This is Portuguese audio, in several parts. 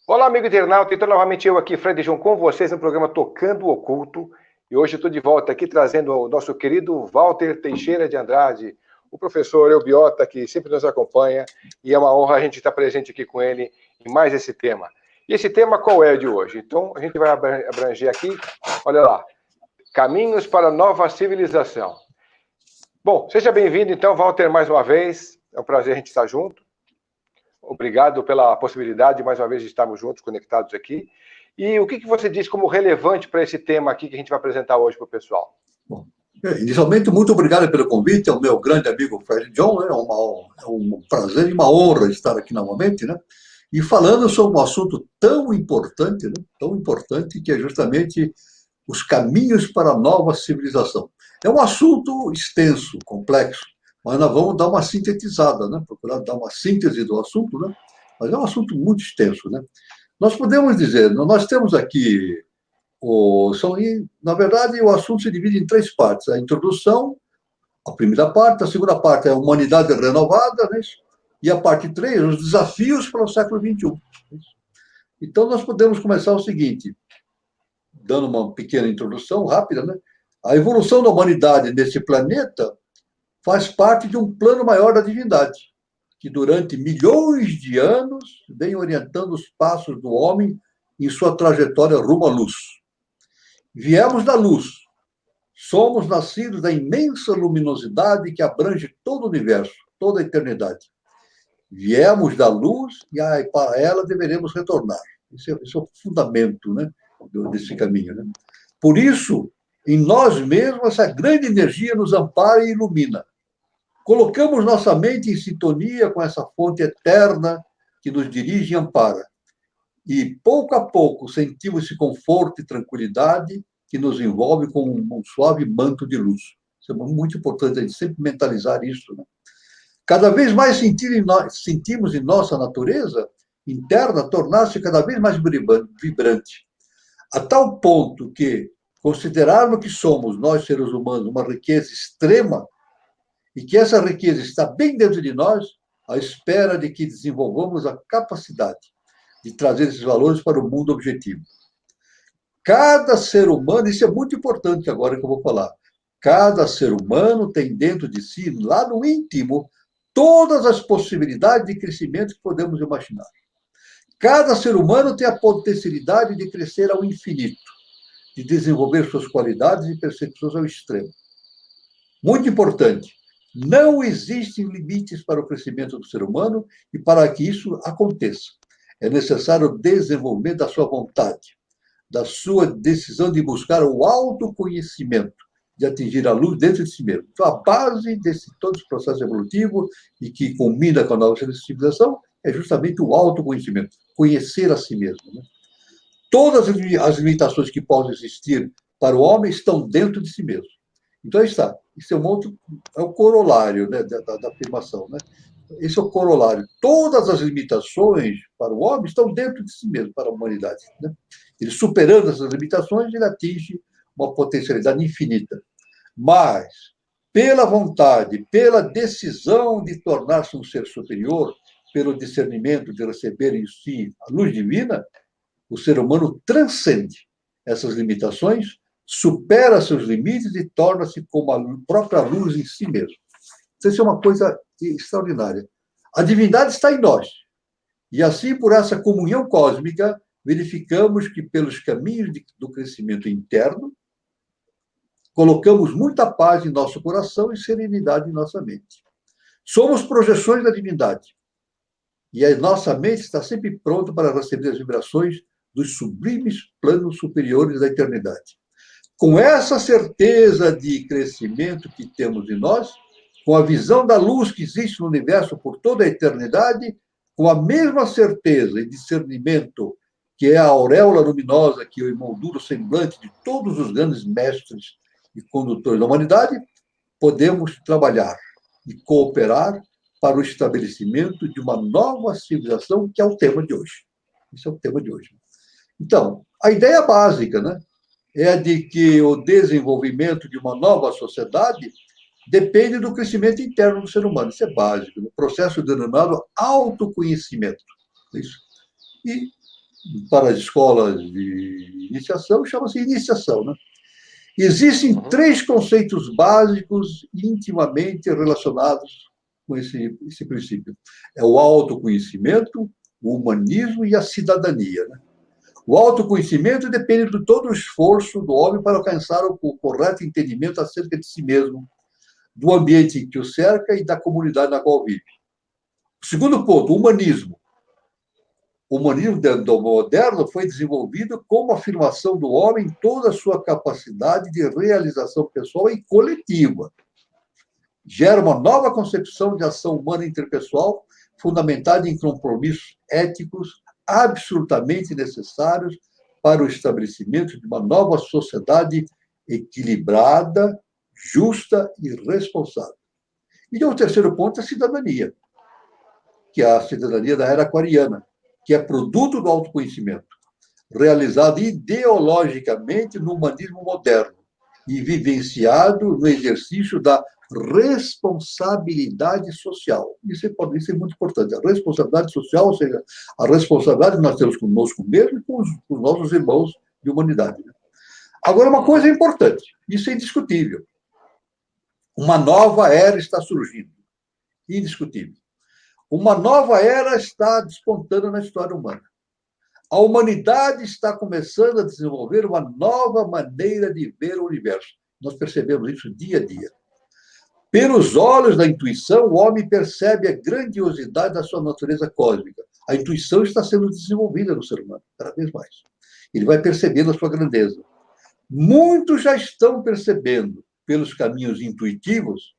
Olá, amigo internauta. Então, novamente eu aqui, Fred João, com vocês no programa Tocando o Oculto. E hoje eu estou de volta aqui trazendo o nosso querido Walter Teixeira de Andrade, o professor Eubiota, que sempre nos acompanha. E é uma honra a gente estar presente aqui com ele em mais esse tema. E esse tema qual é de hoje? Então, a gente vai abranger aqui, olha lá, caminhos para a nova civilização. Bom, seja bem-vindo então, Walter, mais uma vez. É um prazer a gente estar junto. Obrigado pela possibilidade, mais uma vez, de estarmos juntos, conectados aqui. E o que você diz como relevante para esse tema aqui que a gente vai apresentar hoje para o pessoal? Bom, inicialmente, muito obrigado pelo convite ao meu grande amigo Fred John. É um prazer e uma honra estar aqui novamente, né? E falando sobre um assunto tão importante, né? Tão importante, que é justamente os caminhos para a nova civilização. É um assunto extenso, complexo, mas nós vamos dar uma sintetizada, né? Procurar dar uma síntese do assunto, né? Mas é um assunto muito extenso, né? Nós podemos dizer, nós temos aqui na verdade, o assunto se divide em três partes: a introdução, a primeira parte; a segunda parte é a humanidade renovada, né? E a parte 3, os desafios para o século XXI. Então, nós podemos começar o seguinte, dando uma pequena introdução rápida, né? A evolução da humanidade nesse planeta faz parte de um plano maior da divindade, que durante milhões de anos vem orientando os passos do homem em sua trajetória rumo à luz. Viemos da luz. Somos nascidos da imensa luminosidade que abrange todo o universo, toda a eternidade. Viemos da luz e para ela deveremos retornar. Esse é o fundamento, né, desse caminho. Né? Por isso, em nós mesmos, essa grande energia nos ampara e ilumina. Colocamos nossa mente em sintonia com essa fonte eterna que nos dirige e ampara. E, pouco a pouco, sentimos esse conforto e tranquilidade que nos envolve com um suave manto de luz. Isso é muito importante a gente sempre mentalizar isso. Né? Cada vez mais sentimos em nossa natureza interna tornar-se cada vez mais vibrante, a tal ponto que considerarmos que somos, nós seres humanos, uma riqueza extrema e que essa riqueza está bem dentro de nós, à espera de que desenvolvamos a capacidade de trazer esses valores para o mundo objetivo. Cada ser humano, isso é muito importante agora que eu vou falar, cada ser humano tem dentro de si, lá no íntimo, todas as possibilidades de crescimento que podemos imaginar. Cada ser humano tem a potencialidade de crescer ao infinito, de desenvolver suas qualidades e percepções ao extremo. Muito importante, não existem limites para o crescimento do ser humano e para que isso aconteça, é necessário o desenvolvimento da sua vontade, da sua decisão de buscar o autoconhecimento, de atingir a luz dentro de si mesmo. Então, a base desse todo esse processo evolutivo e que combina com a nova civilização é justamente o autoconhecimento, conhecer a si mesmo. Né? Todas as limitações que possam existir para o homem estão dentro de si mesmo. Então, aí está. Isso é é o corolário, né, da afirmação. Né? Esse é o corolário. Todas as limitações para o homem estão dentro de si mesmo, para a humanidade. Né? Ele, superando essas limitações, ele atinge uma potencialidade infinita. Mas, pela vontade, pela decisão de tornar-se um ser superior, pelo discernimento de receber em si a luz divina, o ser humano transcende essas limitações, supera seus limites e torna-se como a própria luz em si mesmo. Isso é uma coisa extraordinária. A divindade está em nós. E assim, por essa comunhão cósmica, verificamos que, pelos caminhos do crescimento interno, colocamos muita paz em nosso coração e serenidade em nossa mente. Somos projeções da divindade. E a nossa mente está sempre pronta para receber as vibrações dos sublimes planos superiores da eternidade. Com essa certeza de crescimento que temos em nós, com a visão da luz que existe no universo por toda a eternidade, com a mesma certeza e discernimento que é a auréola luminosa que emoldura o semblante de todos os grandes mestres e condutores da humanidade, podemos trabalhar e cooperar para o estabelecimento de uma nova civilização, que é o tema de hoje. Esse é o tema de hoje. Então, a ideia básica, né, é a de que o desenvolvimento de uma nova sociedade depende do crescimento interno do ser humano. Isso é básico, no processo denominado autoconhecimento. Isso. E para as escolas de iniciação, chama-se iniciação, né? Existem três conceitos básicos intimamente relacionados com esse princípio. É o autoconhecimento, o humanismo e a cidadania, né? O autoconhecimento depende de todo o esforço do homem para alcançar o correto entendimento acerca de si mesmo, do ambiente que o cerca e da comunidade na qual vive. Segundo ponto, o humanismo. O humanismo moderno foi desenvolvido como afirmação do homem em toda a sua capacidade de realização pessoal e coletiva. Gera uma nova concepção de ação humana interpessoal fundamentada em compromissos éticos absolutamente necessários para o estabelecimento de uma nova sociedade equilibrada, justa e responsável. E o terceiro ponto é a cidadania, que é a cidadania da era aquariana, que é produto do autoconhecimento, realizado ideologicamente no humanismo moderno e vivenciado no exercício da responsabilidade social. Isso é muito importante. A responsabilidade social, ou seja, a responsabilidade que nós temos conosco mesmo e com os nossos irmãos de humanidade. Agora, uma coisa importante, isso é indiscutível. Uma nova era está surgindo, indiscutível. Uma nova era está despontando na história humana. A humanidade está começando a desenvolver uma nova maneira de ver o universo. Nós percebemos isso dia a dia. Pelos olhos da intuição, o homem percebe a grandiosidade da sua natureza cósmica. A intuição está sendo desenvolvida no ser humano, cada vez mais. Ele vai percebendo a sua grandeza. Muitos já estão percebendo, pelos caminhos intuitivos,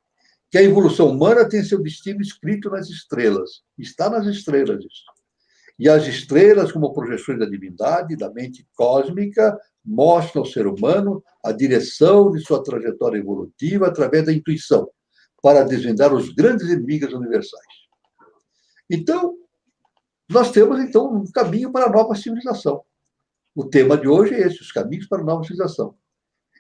que a evolução humana tem seu destino escrito nas estrelas. Está nas estrelas isso. E as estrelas, como projeções da divindade, da mente cósmica, mostram ao ser humano a direção de sua trajetória evolutiva através da intuição, para desvendar os grandes enigmas universais. Então, nós temos, então, um caminho para a nova civilização. O tema de hoje é esse, os caminhos para a nova civilização.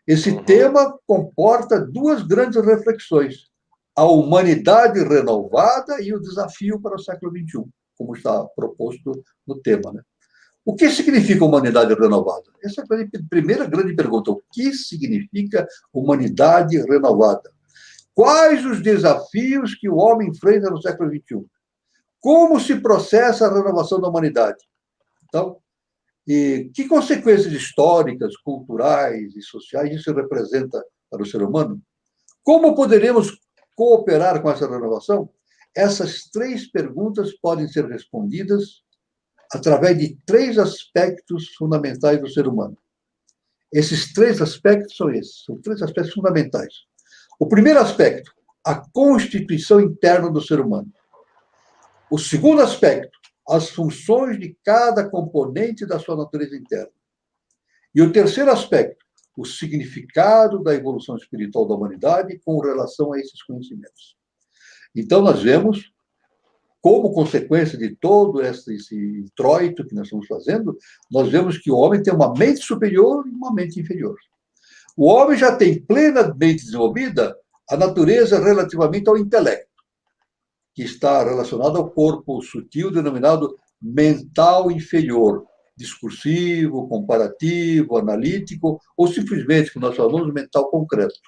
Esse tema comporta duas grandes reflexões: a humanidade renovada e o desafio para o século XXI, como está proposto no tema, né? O que significa humanidade renovada? Essa é a primeira grande pergunta. O que significa humanidade renovada? Quais os desafios que o homem enfrenta no século XXI? Como se processa a renovação da humanidade? Então, que consequências históricas, culturais e sociais isso representa para o ser humano? Como poderemos cooperar com essa renovação? Essas três perguntas podem ser respondidas através de três aspectos fundamentais do ser humano. Esses três aspectos são esses, são três aspectos fundamentais. O primeiro aspecto, a constituição interna do ser humano. O segundo aspecto, as funções de cada componente da sua natureza interna. E o terceiro aspecto, o significado da evolução espiritual da humanidade com relação a esses conhecimentos. Então, nós vemos, como consequência de todo esse introito que nós estamos fazendo, nós vemos que o homem tem uma mente superior e uma mente inferior. O homem já tem plenamente desenvolvida a natureza relativamente ao intelecto, que está relacionado ao corpo sutil denominado mental inferior, discursivo, comparativo, analítico, ou simplesmente, como nós falamos, mental concreto.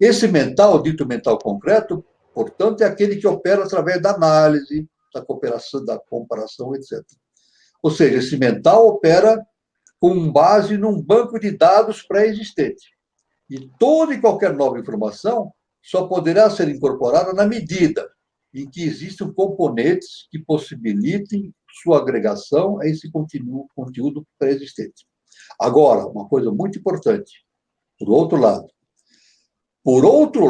Esse mental, dito mental concreto, portanto, é aquele que opera através da análise, da cooperação, da comparação, etc. Ou seja, esse mental opera com base num banco de dados pré-existente. E toda e qualquer nova informação só poderá ser incorporada na medida em que existam componentes que possibilitem sua agregação a esse conteúdo pré-existente. Agora, uma coisa muito importante, por outro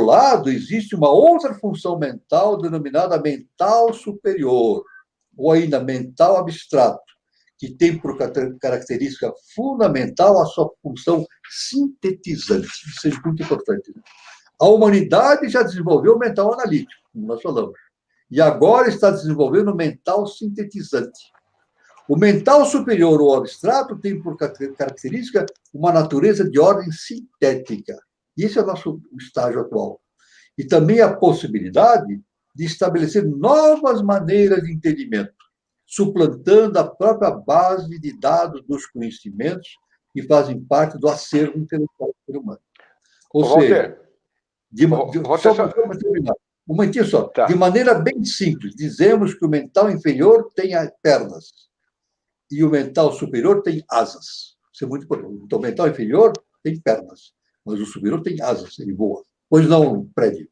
lado, existe uma outra função mental denominada mental superior, ou ainda mental abstrato, que tem por característica fundamental a sua função sintetizante. Isso é muito importante, né? A humanidade já desenvolveu o mental analítico, como nós falamos, e agora está desenvolvendo o mental sintetizante. O mental superior ou abstrato tem por característica uma natureza de ordem sintética. Esse é o nosso estágio atual. E também a possibilidade de estabelecer novas maneiras de entendimento suplantando a própria base de dados dos conhecimentos que fazem parte do acervo intelectual do ser humano. Ou seja, Walter, só para terminar, um momentinho só. tá. De maneira bem simples, dizemos que o mental inferior tem pernas e o mental superior tem asas. Isso é muito importante. Então, o mental inferior tem pernas, mas o superior tem asas, ele voa. Pois não, Fred?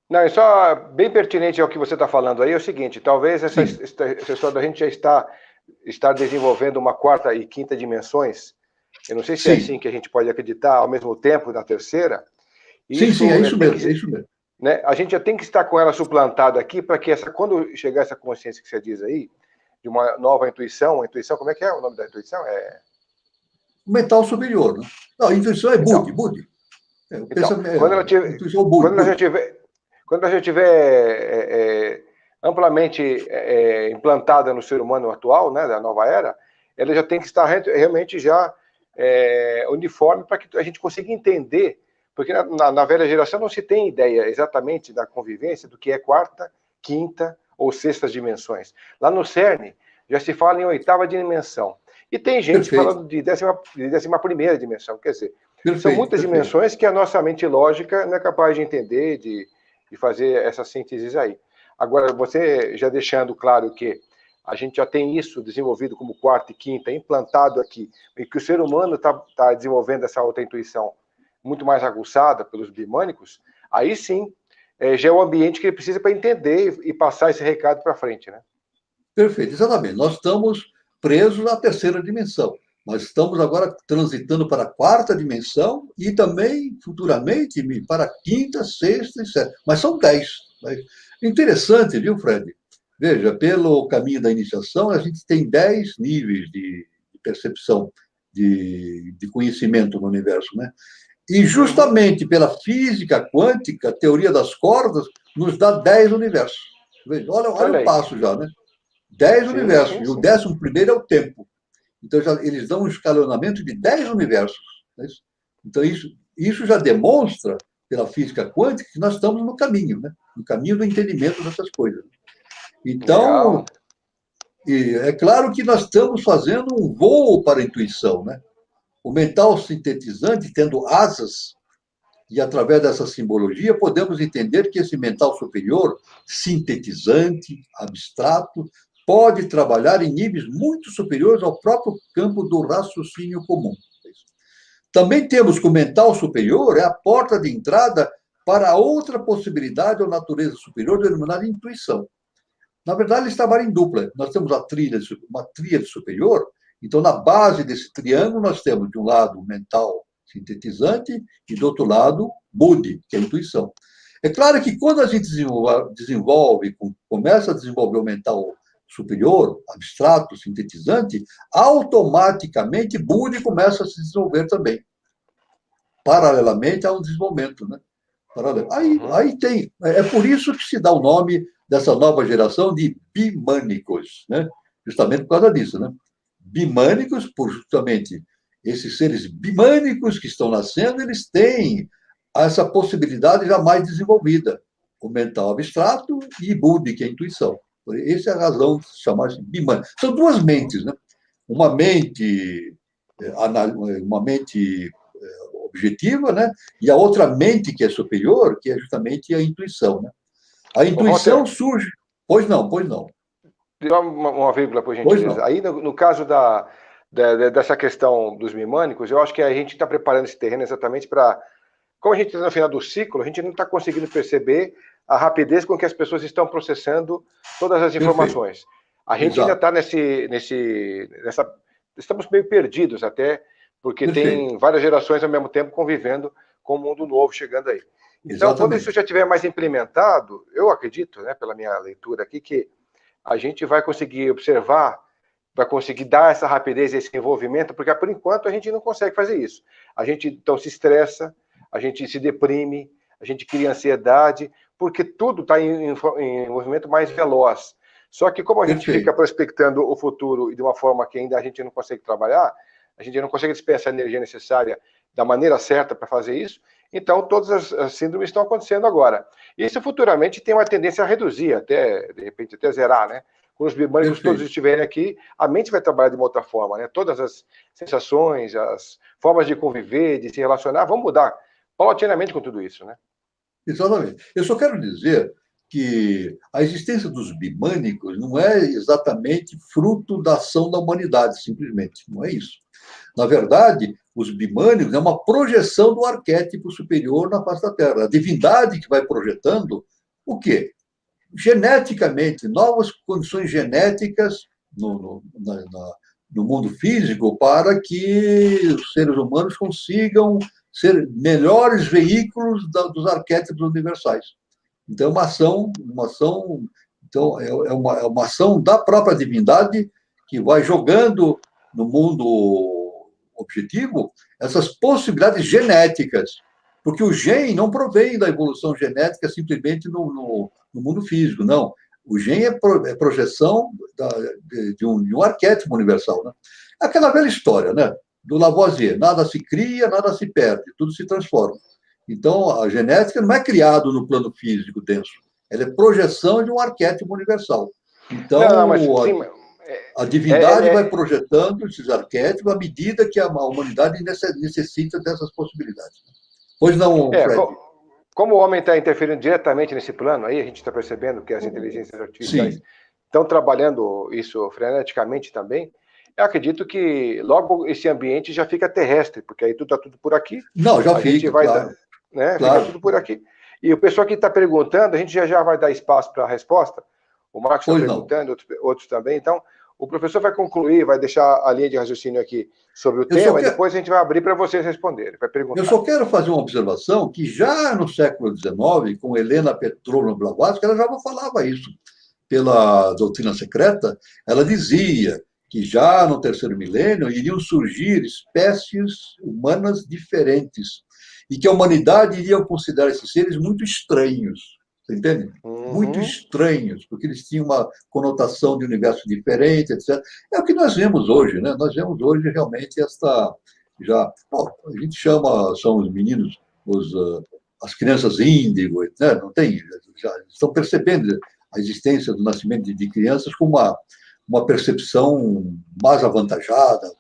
Não, é só bem pertinente ao que você está falando aí, é o seguinte, talvez essa história da gente já estar desenvolvendo uma quarta e quinta dimensões, eu não sei se é assim que a gente pode acreditar ao mesmo tempo na terceira. Sim, é isso mesmo, é isso mesmo. Né, a gente já tem que estar com ela suplantada aqui para que quando chegar essa consciência que você diz aí, de uma nova intuição, como é que é o nome da intuição? O mental superior, né? Não, a intuição é Budi. Quando ela já tiver amplamente implantada no ser humano atual, né, da nova era, ela já tem que estar realmente já uniforme para que a gente consiga entender, porque na velha geração não se tem ideia exatamente da convivência do que é quarta, quinta ou sextas dimensões. Lá no CERN já se fala em oitava dimensão. E tem gente falando de 11ª dimensão, quer dizer, são muitas dimensões que a nossa mente lógica não é capaz de entender, de fazer essas sínteses aí. Agora, você já deixando claro que a gente já tem isso desenvolvido como quarta e quinta, implantado aqui, e que o ser humano está desenvolvendo essa outra intuição muito mais aguçada pelos bimânicos, aí sim, já é o ambiente que ele precisa para entender e passar esse recado para frente, né? Perfeito, exatamente. Nós estamos presos à terceira dimensão. Nós estamos agora transitando para a quarta dimensão e também, futuramente, para a quinta, sexta e sétima. Mas são 10. Interessante, viu, Fred? Veja, pelo caminho da iniciação, a gente tem 10 níveis de percepção, de conhecimento no universo, né? E justamente pela física quântica, a teoria das cordas, nos dá 10 universos. Veja, olha o passo já, né? 10 universos. E o 11º é o tempo. Então, eles dão um escalonamento de 10 universos. Né? Então, isso já demonstra, pela física quântica, que nós estamos no caminho, né? No caminho do entendimento dessas coisas. Então, é claro que nós estamos fazendo um voo para a intuição, né? O mental sintetizante, tendo asas, e através dessa simbologia, podemos entender que esse mental superior, sintetizante, abstrato, pode trabalhar em níveis muito superiores ao próprio campo do raciocínio comum. Também temos que o mental superior é a porta de entrada para outra possibilidade ou natureza superior denominada intuição. Na verdade, eles trabalham em dupla. Nós temos uma tríade superior, então, na base desse triângulo, nós temos, de um lado, o mental sintetizante e, do outro lado, Budi, que é a intuição. É claro que quando a gente começa a desenvolver o mental superior, abstrato, sintetizante, automaticamente Budi começa a se desenvolver também. Paralelamente a um desenvolvimento, né? Aí tem. É por isso que se dá o nome dessa nova geração de bimânicos, né? Justamente por causa disso, né? Bimânicos, por justamente esses seres bimânicos que estão nascendo, eles têm essa possibilidade já mais desenvolvida, o mental abstrato e Budi, que é a intuição. Essa é a razão de se chamar de bimânico. São duas mentes, né? Uma mente objetiva, né? E a outra mente que é superior, que é justamente a intuição, né? A intuição surge... Pois não. Uma vírgula, por gentileza. Aí, no caso dessa questão dos mimânicos, eu acho que a gente está preparando esse terreno exatamente para... Como a gente está no final do ciclo, a gente não está conseguindo perceber a rapidez com que as pessoas estão processando todas as informações. Perfeito. A gente ainda está nessa... Estamos meio perdidos até, porque tem várias gerações ao mesmo tempo convivendo com o mundo novo chegando aí. Então, quando isso já estiver mais implementado, eu acredito, né, pela minha leitura aqui, que a gente vai conseguir observar, vai conseguir dar essa rapidez, esse envolvimento, porque por enquanto a gente não consegue fazer isso. A gente então se estressa, a gente se deprime, a gente cria ansiedade, porque tudo está em movimento mais veloz. Só que como a gente fica prospectando o futuro e de uma forma que ainda a gente não consegue trabalhar, a gente não consegue dispensar a energia necessária da maneira certa para fazer isso, então todas as síndromes estão acontecendo agora. Isso futuramente tem uma tendência a reduzir, até, de repente, até zerar, né? Quando os bimânicos todos estiverem aqui, a mente vai trabalhar de uma outra forma, né? Todas as sensações, as formas de conviver, de se relacionar, vão mudar paulatinamente com tudo isso, né? Exatamente. Eu só quero dizer que a existência dos bimânicos não é exatamente fruto da ação da humanidade, simplesmente. Não é isso. Na verdade, os bimânicos é uma projeção do arquétipo superior na face da Terra. A divindade que vai projetando o quê? Geneticamente, novas condições genéticas no mundo físico para que os seres humanos consigam ser melhores veículos dos arquétipos universais. Então, é uma ação da própria divindade que vai jogando no mundo objetivo essas possibilidades genéticas, porque o gene não provém da evolução genética simplesmente no mundo físico, não. O gene é projeção de um arquétipo universal. Né? Aquela velha história, né? Do Lavoisier, nada se cria, nada se perde, tudo se transforma. Então, a genética não é criada no plano físico denso, ela é projeção de um arquétipo universal. Então, mas, sim, a divindade vai projetando esses arquétipos à medida que a humanidade necessita dessas possibilidades. Pois não, Fred? Como o homem está interferindo diretamente nesse plano, aí a gente está percebendo que as inteligências artificiais estão trabalhando isso freneticamente também. Eu acredito que logo esse ambiente já fica terrestre, porque aí tudo está tudo por aqui. Não, já fica, claro. Né? Claro. Fica tudo por aqui. E o pessoal que está perguntando, a gente já vai dar espaço para a resposta. O Marcos está perguntando, outros também. Então, o professor vai concluir, vai deixar a linha de raciocínio aqui sobre o tema, e depois a gente vai abrir para vocês responderem, vai perguntar. Eu só quero fazer uma observação que já no século XIX, com Helena Petrovna Blavatsky, ela já falava isso. Pela doutrina secreta, ela dizia que já no terceiro milênio iriam surgir espécies humanas diferentes e que a humanidade iria considerar esses seres muito estranhos. Você entende? Muito estranhos, porque eles tinham uma conotação de universo diferente, etc. É o que nós vemos hoje, né? Nós vemos hoje realmente esta a gente chama, são os meninos, as crianças índigo, né? Não tem, já estão percebendo a existência do nascimento de crianças com uma percepção mais avantajada,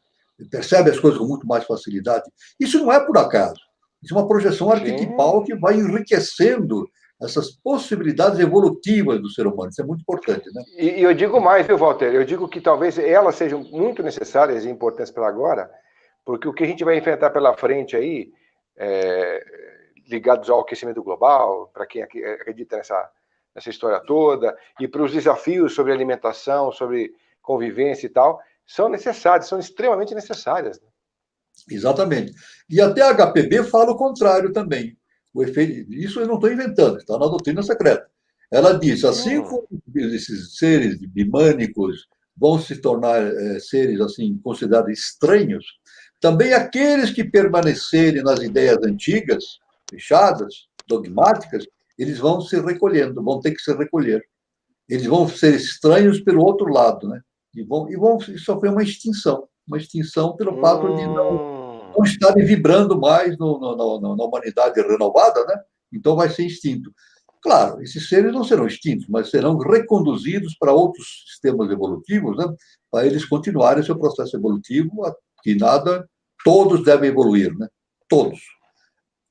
percebe as coisas com muito mais facilidade. Isso não é por acaso. Isso é uma projeção arquetipal que vai enriquecendo essas possibilidades evolutivas do ser humano. Isso é muito importante, né? E eu digo mais, viu, Walter? Eu digo que talvez elas sejam muito necessárias e importantes para agora, porque o que a gente vai enfrentar pela frente aí, ligados ao aquecimento global, para quem acredita nessa história toda, e para os desafios sobre alimentação, sobre convivência e tal, são necessárias, são extremamente necessárias. Né? Exatamente. E até a HPB fala o contrário também. O efeito, isso eu não estou inventando, está na doutrina secreta. Ela diz, assim como esses seres bimânicos vão se tornar seres assim considerados estranhos, também aqueles que permanecerem nas ideias antigas, fechadas, dogmáticas, eles vão se recolhendo, vão ter que se recolher. Eles vão ser estranhos pelo outro lado, né? E vão sofrer uma extinção pelo fato de não estarem vibrando mais na humanidade renovada, né? Então vai ser extinto. Claro, esses seres não serão extintos, mas serão reconduzidos para outros sistemas evolutivos, né? Para eles continuarem seu processo evolutivo, que todos devem evoluir, né? Todos.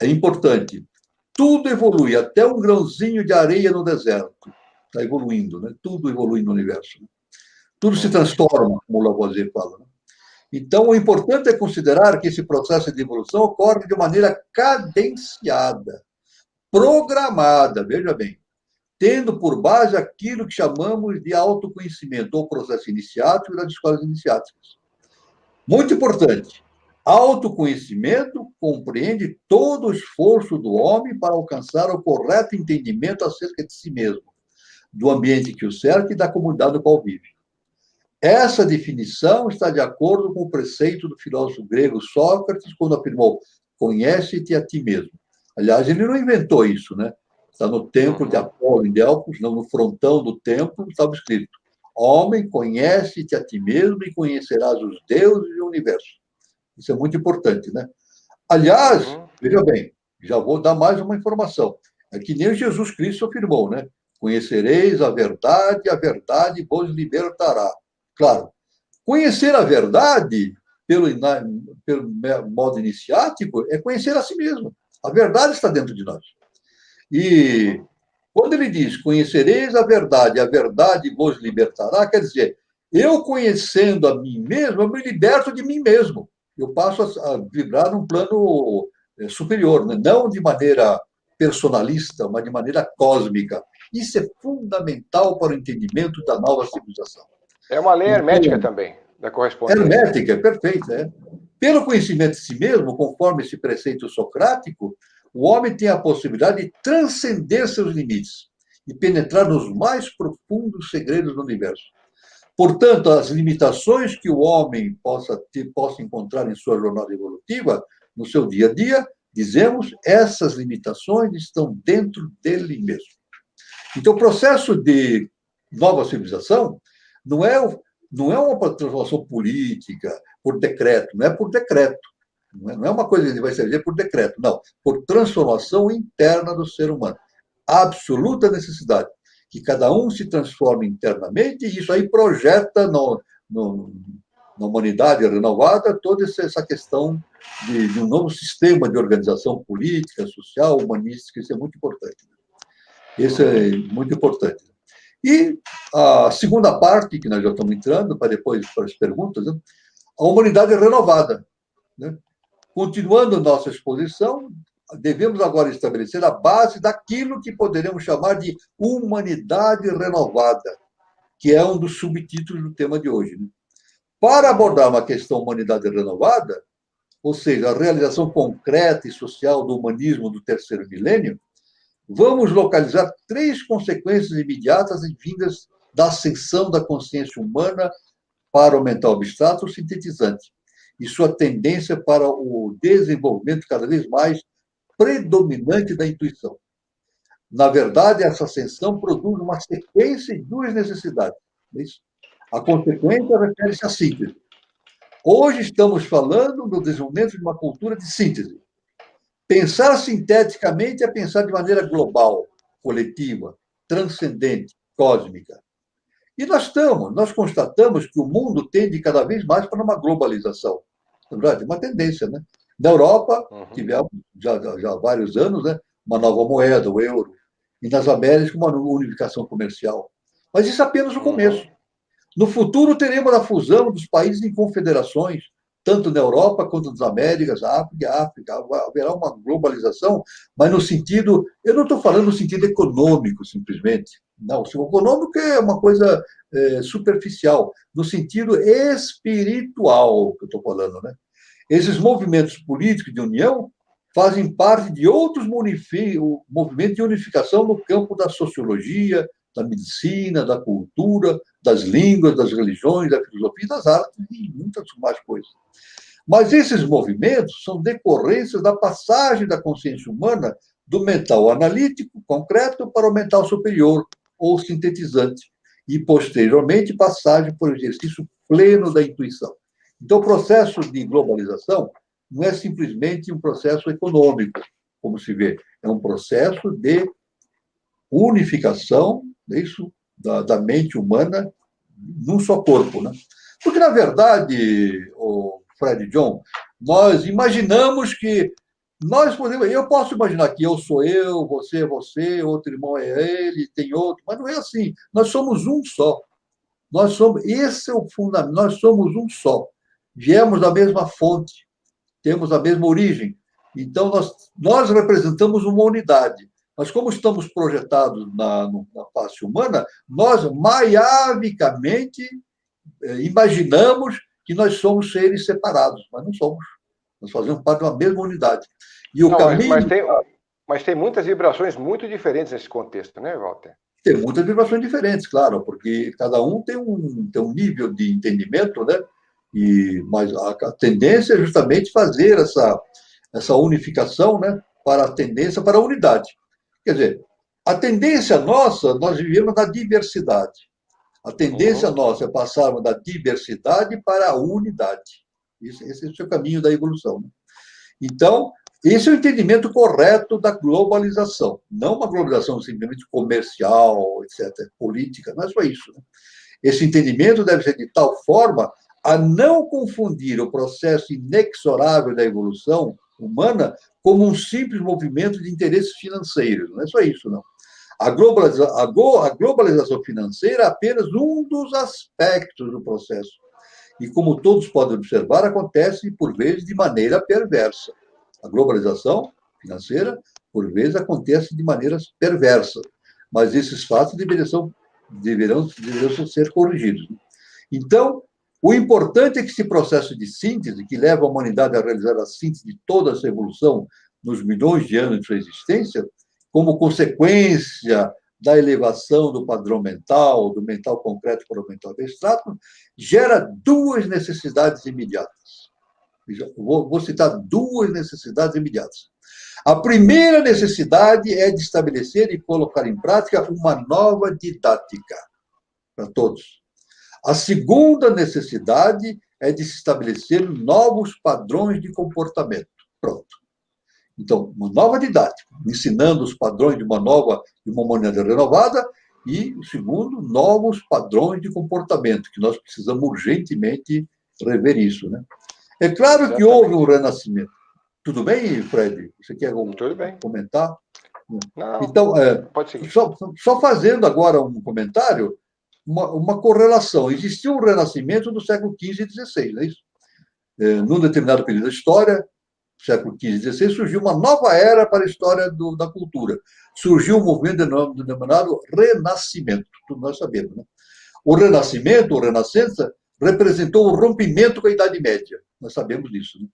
É importante. Tudo evolui, até um grãozinho de areia no deserto. Está evoluindo, né? Tudo evolui no universo. Né? Tudo se transforma, como o Lavoisier fala. Né? Então, o importante é considerar que esse processo de evolução ocorre de maneira cadenciada, programada, veja bem, tendo por base aquilo que chamamos de autoconhecimento, ou processo iniciático das escolas iniciáticas. Muito importante. Autoconhecimento compreende todo o esforço do homem para alcançar o correto entendimento acerca de si mesmo, do ambiente que o cerca e da comunidade no qual vive. Essa definição está de acordo com o preceito do filósofo grego Sócrates, quando afirmou: conhece-te a ti mesmo. Aliás, ele não inventou isso, né? Está no templo de Apolo em Delfos, no frontão do templo, estava escrito: homem, conhece-te a ti mesmo e conhecerás os deuses e o universo. Isso é muito importante, né? Aliás, veja bem, já vou dar mais uma informação. É que nem Jesus Cristo afirmou, né? Conhecereis a verdade vos libertará. Claro, conhecer a verdade, pelo modo iniciático, é conhecer a si mesmo. A verdade está dentro de nós. E quando ele diz, conhecereis a verdade vos libertará, quer dizer, eu conhecendo a mim mesmo, eu me liberto de mim mesmo. Eu passo a vibrar num plano superior, né? Não de maneira personalista, mas de maneira cósmica. Isso é fundamental para o entendimento da nova civilização. É uma lei hermética Então, também, da correspondência. hermética, perfeita. É. Pelo conhecimento de si mesmo, conforme esse preceito socrático, o homem tem a possibilidade de transcender seus limites e penetrar nos mais profundos segredos do universo. Portanto, as limitações que o homem possa encontrar em sua jornada evolutiva, no seu dia a dia, dizemos, essas limitações estão dentro dele mesmo. Então, o processo de nova civilização não é uma transformação política, por decreto, não é por decreto. Não é uma coisa que vai ser por decreto, não. Por transformação interna do ser humano. Absoluta necessidade. Que cada um se transforme internamente e isso aí projeta na humanidade renovada toda essa questão de um novo sistema de organização política, social, humanística. Isso é muito importante. Isso é muito importante. E a segunda parte, que nós já estamos entrando, para depois para as perguntas, né? A humanidade renovada. Né? Continuando nossa exposição, devemos agora estabelecer a base daquilo que poderemos chamar de humanidade renovada, que é um dos subtítulos do tema de hoje. Né? Para abordar uma questão humanidade renovada, ou seja, a realização concreta e social do humanismo do terceiro milênio, vamos localizar 3 consequências imediatas e vindas da ascensão da consciência humana para o mental abstrato sintetizante e sua tendência para o desenvolvimento cada vez mais predominante da intuição. Na verdade, essa ascensão produz uma sequência de 2 necessidades. A consequência refere-se à síntese. Hoje estamos falando do desenvolvimento de uma cultura de síntese. Pensar sinteticamente é pensar de maneira global, coletiva, transcendente, cósmica. E nós constatamos que o mundo tende cada vez mais para uma globalização. Na verdade, uma tendência, né? Na Europa, tivemos já há vários anos, né, uma nova moeda, o euro. E nas Américas, uma unificação comercial. Mas isso é apenas o começo. No futuro, teremos a fusão dos países em confederações, tanto na Europa quanto nas Américas, África. Haverá uma globalização, mas no sentido... Eu não estou falando no sentido econômico, simplesmente. Não, o econômico é uma coisa superficial. No sentido espiritual, que eu estou falando, né? Esses movimentos políticos de união fazem parte de outros movimentos de unificação no campo da sociologia, da medicina, da cultura, das línguas, das religiões, da filosofia, das artes e muitas mais coisas. Mas esses movimentos são decorrências da passagem da consciência humana do mental analítico, concreto, para o mental superior, ou sintetizante, e, posteriormente, passagem por exercício pleno da intuição. Então, o processo de globalização não é simplesmente um processo econômico, como se vê, é um processo de unificação da mente humana num só corpo. Né? Porque, na verdade, o Fred John, nós imaginamos que eu posso imaginar que eu sou eu, você é você, outro irmão é ele, tem outro, mas não é assim. Nós somos um só. Esse é o fundamento, nós somos um só. Viemos da mesma fonte, temos a mesma origem. Então, nós representamos uma unidade. Mas como estamos projetados na face humana, nós maiavicamente imaginamos que nós somos seres separados, mas não somos. Nós fazemos parte de uma mesma unidade. E o não, caminho... Mas tem muitas vibrações muito diferentes nesse contexto, né, Walter? Tem muitas vibrações diferentes, claro, porque cada um tem um nível de entendimento, né? Mas a tendência é justamente fazer essa unificação, né? Para a tendência para a unidade. Quer dizer, a tendência nossa, nós vivemos na diversidade. A tendência nossa é passarmos da diversidade para a unidade. Esse é o caminho da evolução. Né? Então, Esse é o entendimento correto da globalização, não uma globalização simplesmente comercial, etc., política, não é só isso. Né? Esse entendimento deve ser de tal forma a não confundir o processo inexorável da evolução humana como um simples movimento de interesses financeiros. Não é só isso, não. A globalização financeira é apenas um dos aspectos do processo. E, como todos podem observar, acontece, por vezes, de maneira perversa. A globalização financeira, por vezes, acontece de maneiras perversas. Mas esses fatos deverão ser corrigidos. Então, o importante é que esse processo de síntese, que leva a humanidade a realizar a síntese de toda essa evolução nos milhões de anos de sua existência, como consequência da elevação do padrão mental, do mental concreto para o mental abstrato, gera duas necessidades imediatas. Vou citar duas necessidades imediatas. A primeira necessidade é de estabelecer e colocar em prática uma nova didática para todos. A segunda necessidade é de se estabelecer novos padrões de comportamento. Pronto. Então, uma nova didática, ensinando os padrões de uma humanidade renovada, e, o segundo, novos padrões de comportamento, que nós precisamos urgentemente rever isso. Né? É claro Exatamente. Que houve um renascimento. Tudo bem, Fred? Você quer comentar? Não, então, pode seguir. Só fazendo agora um comentário, uma correlação. Existiu um renascimento do século XV e XVI, não é isso? Num determinado período da história, século XV e XVI, surgiu uma nova era para a história da cultura. Surgiu um movimento denominado Renascimento, tudo nós sabemos. Né? O Renascimento, ou Renascença, representou o rompimento com a Idade Média. Nós sabemos disso. Né?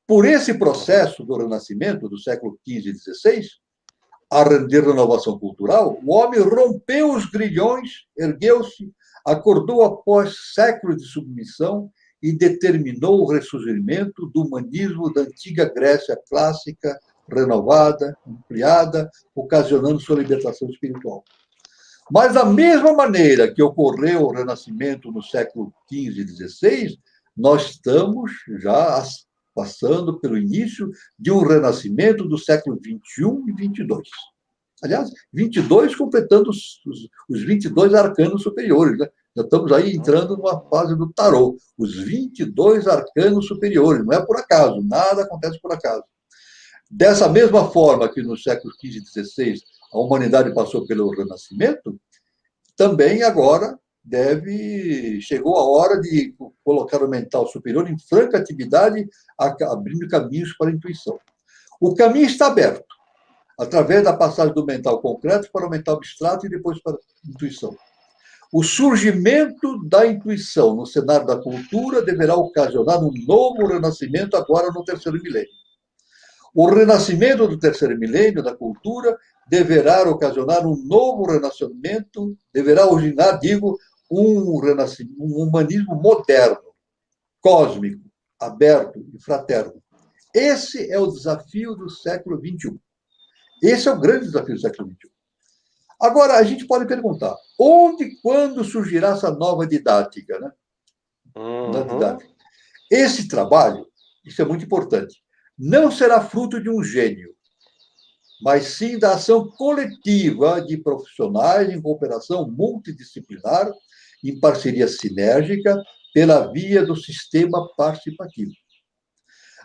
Por esse processo do Renascimento, do século XV e XVI, de renovação cultural, o homem rompeu os grilhões, ergueu-se, acordou após séculos de submissão e determinou o ressurgimento do humanismo da antiga Grécia clássica, renovada, ampliada, ocasionando sua libertação espiritual. Mas, da mesma maneira que ocorreu o Renascimento no século XV e XVI, nós estamos já passando pelo início de um renascimento do século XXI e XXII. Aliás, 22 completando os 22 arcanos superiores. Né? Já estamos aí entrando numa fase do tarô. Os 22 arcanos superiores. Não é por acaso, nada acontece por acaso. Dessa mesma forma que no século XV e XVI a humanidade passou pelo renascimento, também agora chegou a hora de colocar o mental superior em franca atividade, abrindo caminhos para a intuição. O caminho está aberto, através da passagem do mental concreto para o mental abstrato e depois para a intuição. O surgimento da intuição no cenário da cultura deverá ocasionar um novo renascimento agora no terceiro milênio. O renascimento do terceiro milênio da cultura deverá ocasionar um novo renascimento, deverá originar, um humanismo moderno, cósmico, aberto e fraterno. Esse é o desafio do século XXI. Esse é o grande desafio do século XXI. Agora, a gente pode perguntar, onde e quando surgirá essa nova didática? Né? Esse trabalho, isso é muito importante, não será fruto de um gênio, mas sim da ação coletiva de profissionais em cooperação multidisciplinar, em parceria sinérgica, pela via do sistema participativo.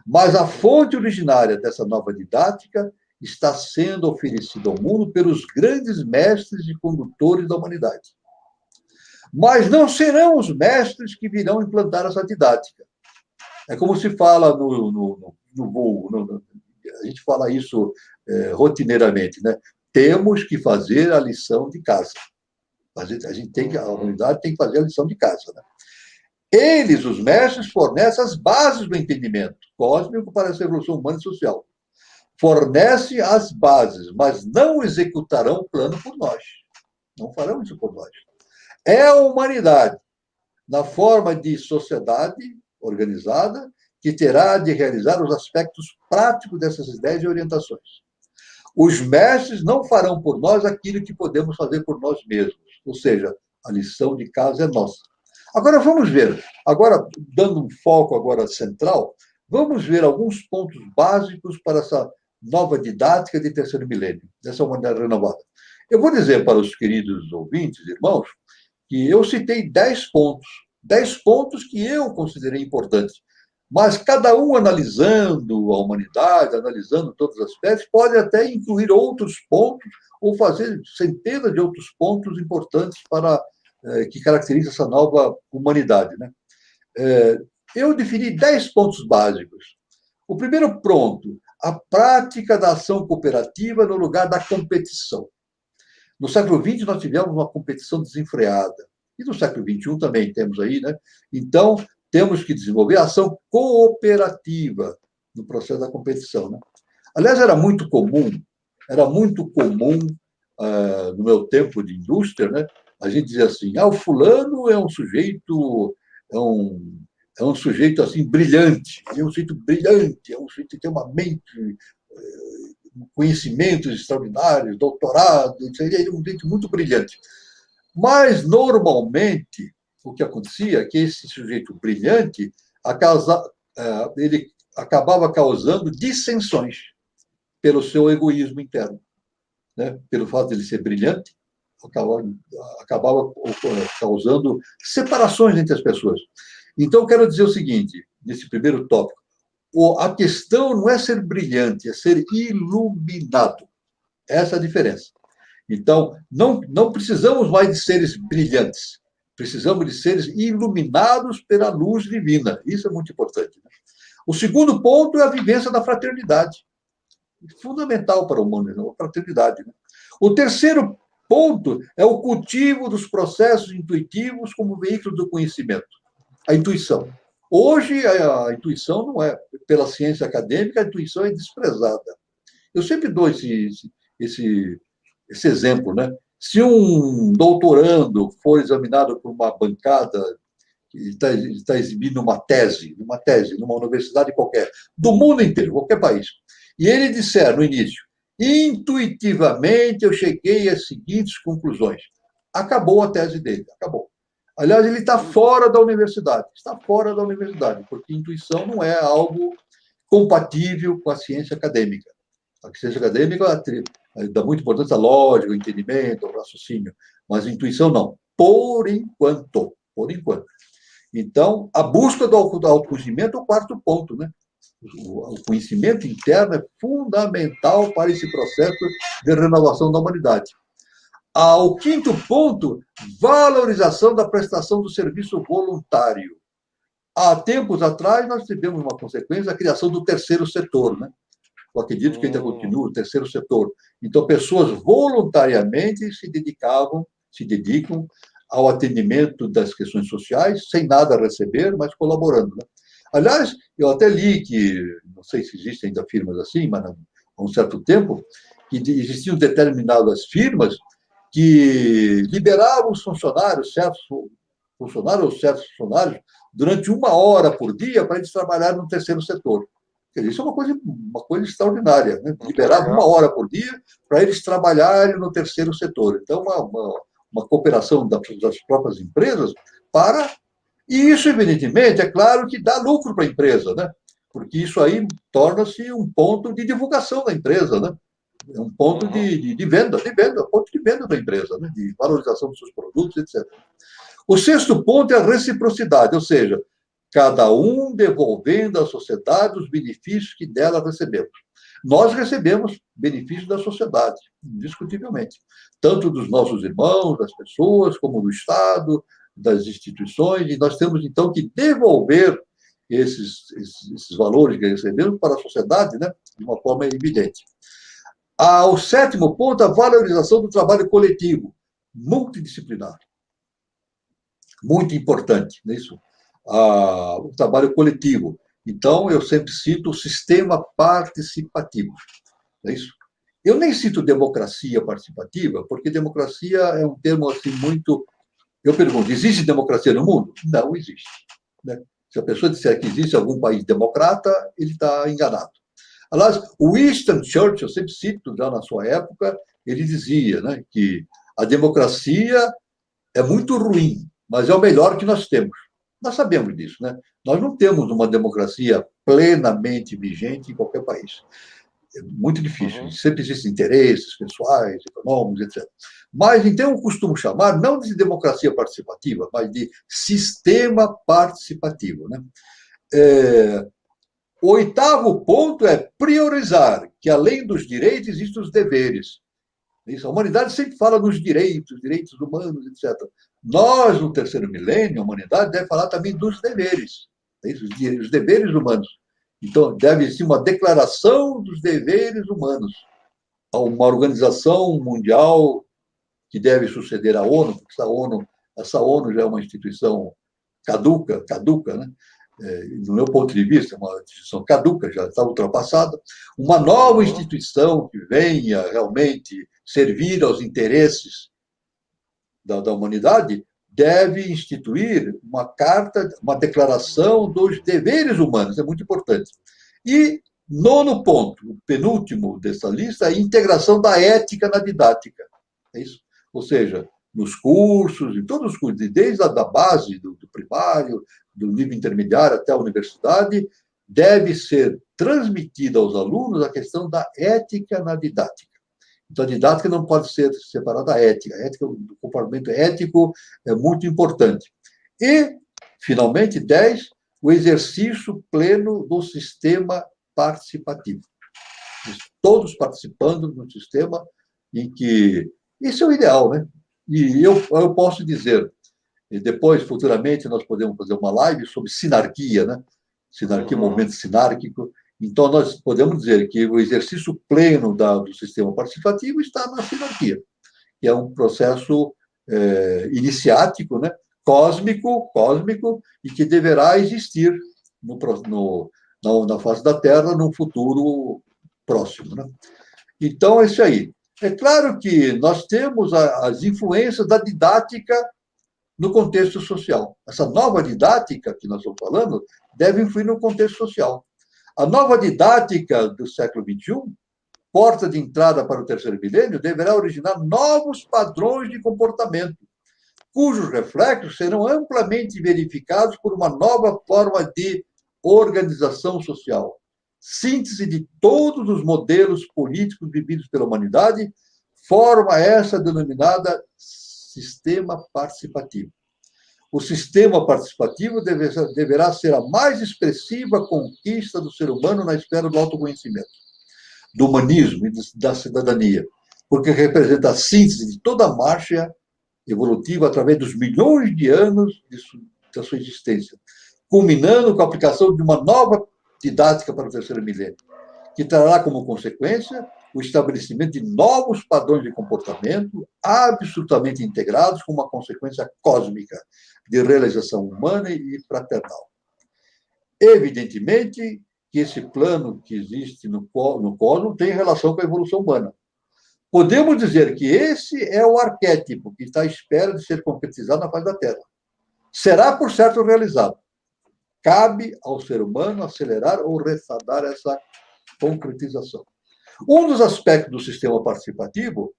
Mas a fonte originária dessa nova didática está sendo oferecida ao mundo pelos grandes mestres e condutores da humanidade. Mas não serão os mestres que virão implantar essa didática. É como se fala no vulgo, a gente fala isso rotineiramente, né? Temos que fazer a lição de casa. A humanidade tem que fazer a lição de casa. Né? Eles, os mestres, fornecem as bases do entendimento cósmico para essa evolução humana e social. Fornecem as bases, mas não executarão o plano por nós. Não farão isso por nós. É a humanidade, na forma de sociedade organizada, que terá de realizar os aspectos práticos dessas ideias e orientações. Os mestres não farão por nós aquilo que podemos fazer por nós mesmos, ou seja, a lição de casa é nossa. Agora vamos ver, agora dando um foco agora central, Vamos ver alguns pontos básicos para essa nova didática de terceiro milênio, dessa humanidade renovada. Eu vou dizer para os queridos ouvintes, irmãos, que eu citei 10 pontos que eu considerei importantes. Mas cada um analisando a humanidade, analisando todos os aspectos, pode até incluir outros pontos ou fazer centenas de outros pontos importantes para que caracterizam essa nova humanidade, né? Eu defini 10 pontos básicos. O primeiro ponto, a prática da ação cooperativa no lugar da competição. No século XX, nós tivemos uma competição desenfreada. E no século XXI também temos aí, né? Então, temos que desenvolver a ação cooperativa no processo da competição, né? Aliás, era muito comum, no meu tempo de indústria, né? A gente dizia assim, o fulano é um sujeito, é um sujeito assim brilhante, é um sujeito brilhante, é um sujeito que tem uma mente, conhecimentos extraordinários, doutorado, ele é um sujeito muito brilhante. Mas, normalmente, o que acontecia é que esse sujeito brilhante, ele acabava causando dissensões pelo seu egoísmo interno, né? Pelo fato de ele ser brilhante, acabava causando separações entre as pessoas. Então, eu quero dizer o seguinte, nesse primeiro tópico, a questão não é ser brilhante, é ser iluminado. Essa é a diferença. Então, não precisamos mais de seres brilhantes, precisamos de seres iluminados pela luz divina. Isso é muito importante, né? O segundo ponto é a vivência da fraternidade. Fundamental para o humano, a fraternidade, né? O terceiro ponto é o cultivo dos processos intuitivos como veículo do conhecimento. A intuição. Hoje, a intuição não é, pela ciência acadêmica, a intuição é desprezada. Eu sempre dou esse exemplo, né? Se um doutorando for examinado por uma bancada que está exibindo uma tese, numa universidade qualquer, do mundo inteiro, qualquer país, e ele disser no início, intuitivamente eu cheguei às seguintes conclusões, acabou a tese dele, acabou. Aliás, ele está fora da universidade, porque intuição não é algo compatível com a ciência acadêmica. A ciência acadêmica dá muita importância à lógica, ao entendimento, ao raciocínio, mas a intuição não, por enquanto. Então, a busca do autoconhecimento é o quarto ponto, né? O conhecimento interno é fundamental para esse processo de renovação da humanidade. O quinto ponto, valorização da prestação do serviço voluntário. Há tempos atrás, nós tivemos uma consequência, a criação do terceiro setor, né? Eu acredito que ainda continua o terceiro setor. Então, pessoas voluntariamente se dedicam ao atendimento das questões sociais, sem nada a receber, mas colaborando, né? Aliás, eu até li que, não sei se existem ainda firmas assim, mas há um certo tempo, que existiam determinadas firmas que liberavam os funcionários, certos funcionários, durante 1 hora por dia para eles trabalharem no terceiro setor. Isso é uma coisa extraordinária, né? Liberava 1 hora por dia para eles trabalharem no terceiro setor. Então, uma cooperação das próprias empresas para... E isso, evidentemente, é claro que dá lucro para a empresa, né? Porque isso aí torna-se um ponto de divulgação da empresa, né? É um ponto de venda, ponto de venda da empresa, né? De valorização dos seus produtos, etc. O sexto ponto é a reciprocidade, ou seja, cada um devolvendo à sociedade os benefícios que dela recebemos. Nós recebemos benefícios da sociedade, indiscutivelmente, tanto dos nossos irmãos, das pessoas, como do Estado, das instituições, e nós temos, então, que devolver esses valores que recebemos para a sociedade, né, de uma forma evidente. O sétimo ponto, a valorização do trabalho coletivo, multidisciplinar. Muito importante, não é isso? O trabalho coletivo. Então, eu sempre cito o sistema participativo. Não é isso? Eu nem cito democracia participativa, porque democracia é um termo assim muito... Eu pergunto, existe democracia no mundo? Não existe, né? Se a pessoa disser que existe algum país democrata, ele está enganado. Aliás, o Winston Churchill, eu sempre cito, já na sua época, ele dizia, né, que a democracia é muito ruim, mas é o melhor que nós temos. Nós sabemos disso, né? Nós não temos uma democracia plenamente vigente em qualquer país. É muito difícil. Uhum. Sempre existem interesses pessoais, econômicos, etc. Mas, então, eu costumo chamar, não de democracia participativa, mas de sistema participativo, né? O oitavo ponto é priorizar que, além dos direitos, existem os deveres. Isso, a humanidade sempre fala dos direitos humanos, etc. Nós, no terceiro milênio, a humanidade deve falar também dos deveres, isso, os deveres humanos. Então, deve existir uma declaração dos deveres humanos a uma organização mundial que deve suceder à ONU, porque essa ONU já é uma instituição caduca, né? Do meu ponto de vista, uma instituição caduca, já está ultrapassada, uma nova instituição que venha realmente servir aos interesses da humanidade, deve instituir uma carta, uma declaração dos deveres humanos, é muito importante. E, nono ponto, o penúltimo dessa lista, a integração da ética na didática. É isso? Ou seja, nos cursos, em todos os cursos, desde a da base, do primário, do nível intermediário até a universidade, deve ser transmitida aos alunos a questão da ética na didática. Então, a didática não pode ser separada da ética. A ética, o comportamento ético é muito importante. E, finalmente, 10, o exercício pleno do sistema participativo. Todos participando de um sistema em que... Isso é o ideal, né? E eu posso dizer, e depois, futuramente, nós podemos fazer uma live sobre sinarquia, né? Sinarquia, movimento sinárquico. Então, nós podemos dizer que o exercício pleno do sistema participativo está na sinarquia, que é um processo iniciático, né? Cósmico, e que deverá existir na face da Terra num futuro próximo, né? Então, é isso aí. É claro que nós temos as influências da didática no contexto social. Essa nova didática que nós estamos falando deve influir no contexto social. A nova didática do século XXI, porta de entrada para o terceiro milênio, deverá originar novos padrões de comportamento, cujos reflexos serão amplamente verificados por uma nova forma de organização social. Síntese de todos os modelos políticos vividos pela humanidade, forma essa denominada sistema participativo. O sistema participativo deverá ser a mais expressiva conquista do ser humano na esfera do autoconhecimento, do humanismo e da cidadania, porque representa a síntese de toda a marcha evolutiva através dos milhões de anos da sua existência, culminando com a aplicação de uma nova didática para o terceiro milênio, que trará como consequência o estabelecimento de novos padrões de comportamento absolutamente integrados com uma consequência cósmica de realização humana e fraternal. Evidentemente que esse plano que existe no cosmos tem relação com a evolução humana. Podemos dizer que esse é o arquétipo que está à espera de ser concretizado na face da Terra. Será, por certo, realizado. Cabe ao ser humano acelerar ou retardar essa concretização. Um dos aspectos do sistema participativo,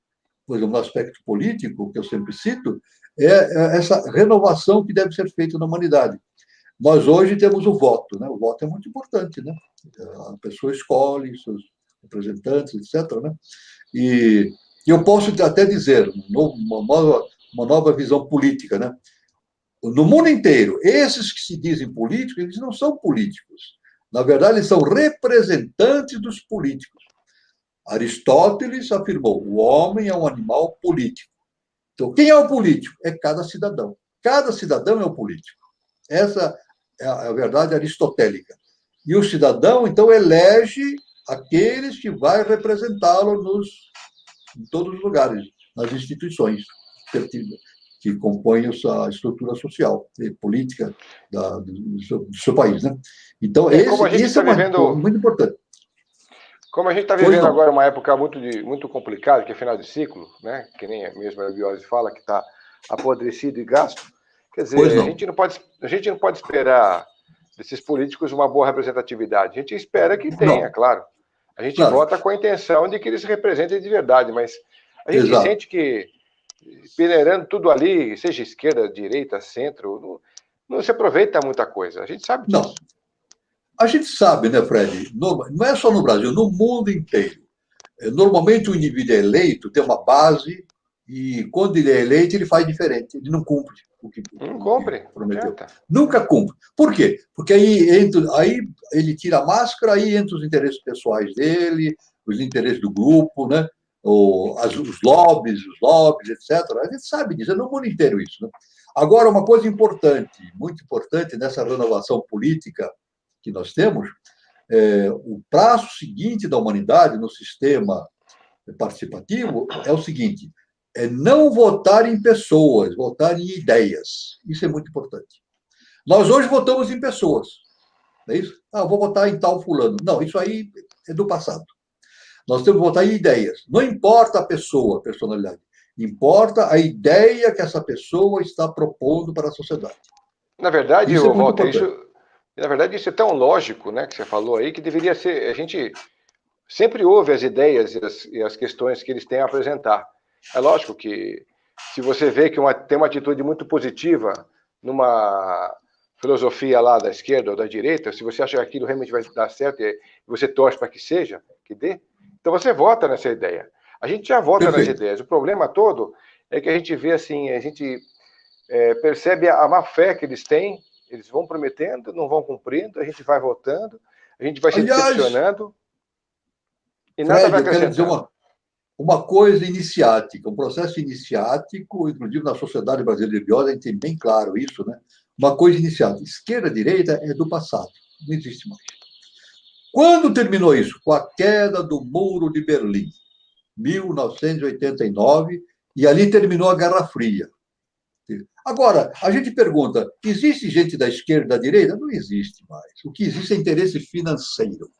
por exemplo, no aspecto político, que eu sempre cito, é essa renovação que deve ser feita na humanidade. Nós hoje temos o voto, né? O voto é muito importante, né? A pessoa escolhe seus representantes, etc., né? E eu posso até dizer, uma nova visão política, né? No mundo inteiro, esses que se dizem políticos, eles não são políticos. Na verdade, eles são representantes dos políticos. Aristóteles afirmou: o homem é um animal político. Então, quem é o político? É cada cidadão. Cada cidadão é o político. Essa é a verdade aristotélica. E o cidadão, então, elege aqueles que vai representá-lo em todos os lugares, nas instituições que compõem a estrutura social e política do seu país, né? Então, esse é muito importante. Como a gente está vivendo agora uma época muito complicada, que é final de ciclo, né? Que nem mesmo a Biose fala, que está apodrecido e gasto. Quer dizer, a gente não pode esperar desses políticos uma boa representatividade. A gente espera que tenha, claro. A gente vota com a intenção de que eles representem de verdade, mas a gente sente que, peneirando tudo ali, seja esquerda, direita, centro, não se aproveita muita coisa. A gente sabe disso. Não. A gente sabe, né, Fred? Não é só no Brasil, no mundo inteiro. Normalmente o indivíduo é eleito, tem uma base, e quando ele é eleito, ele faz diferente, ele não cumpre Não o que compre. prometeu. Nunca cumpre. Por quê? Porque aí ele tira a máscara, aí entra os interesses pessoais dele, os interesses do grupo, né? Os lobbies, etc. A gente sabe disso, é no mundo inteiro isso. Né? Agora, uma coisa importante, muito importante nessa renovação política que nós temos, o traço seguinte da humanidade no sistema participativo é o seguinte: é não votar em pessoas, votar em ideias. Isso é muito importante. Nós hoje votamos em pessoas, não é isso? Ah, vou votar em tal fulano. Não, isso aí é do passado. Nós temos que votar em ideias. Não importa a pessoa, a personalidade. Importa a ideia que essa pessoa está propondo para a sociedade. Na verdade, Walter, isso é tão lógico, né, que você falou aí, que deveria ser. A gente sempre ouve as ideias e as questões que eles têm a apresentar. É lógico que se você vê que tem uma atitude muito positiva numa filosofia lá da esquerda ou da direita, se você acha que aquilo realmente vai dar certo e você torce para que seja, que dê, então você vota nessa ideia. A gente já vota nas ideias. O problema todo é que a gente vê assim, a gente percebe a má fé que eles têm, eles vão prometendo, não vão cumprindo, a gente vai votando, a gente vai se decepcionando e nada vai acrescentar. Eu quero dizer uma coisa iniciática, um processo iniciático, inclusive na Sociedade Brasileira de Biose, a gente tem bem claro isso, né? Uma coisa iniciática. Esquerda-direita é do passado, não existe mais. Quando terminou isso? Com a queda do Muro de Berlim, 1989, e ali terminou a Guerra Fria. Agora, a gente pergunta, existe gente da esquerda e da direita? Não existe mais. O que existe é interesse financeiro.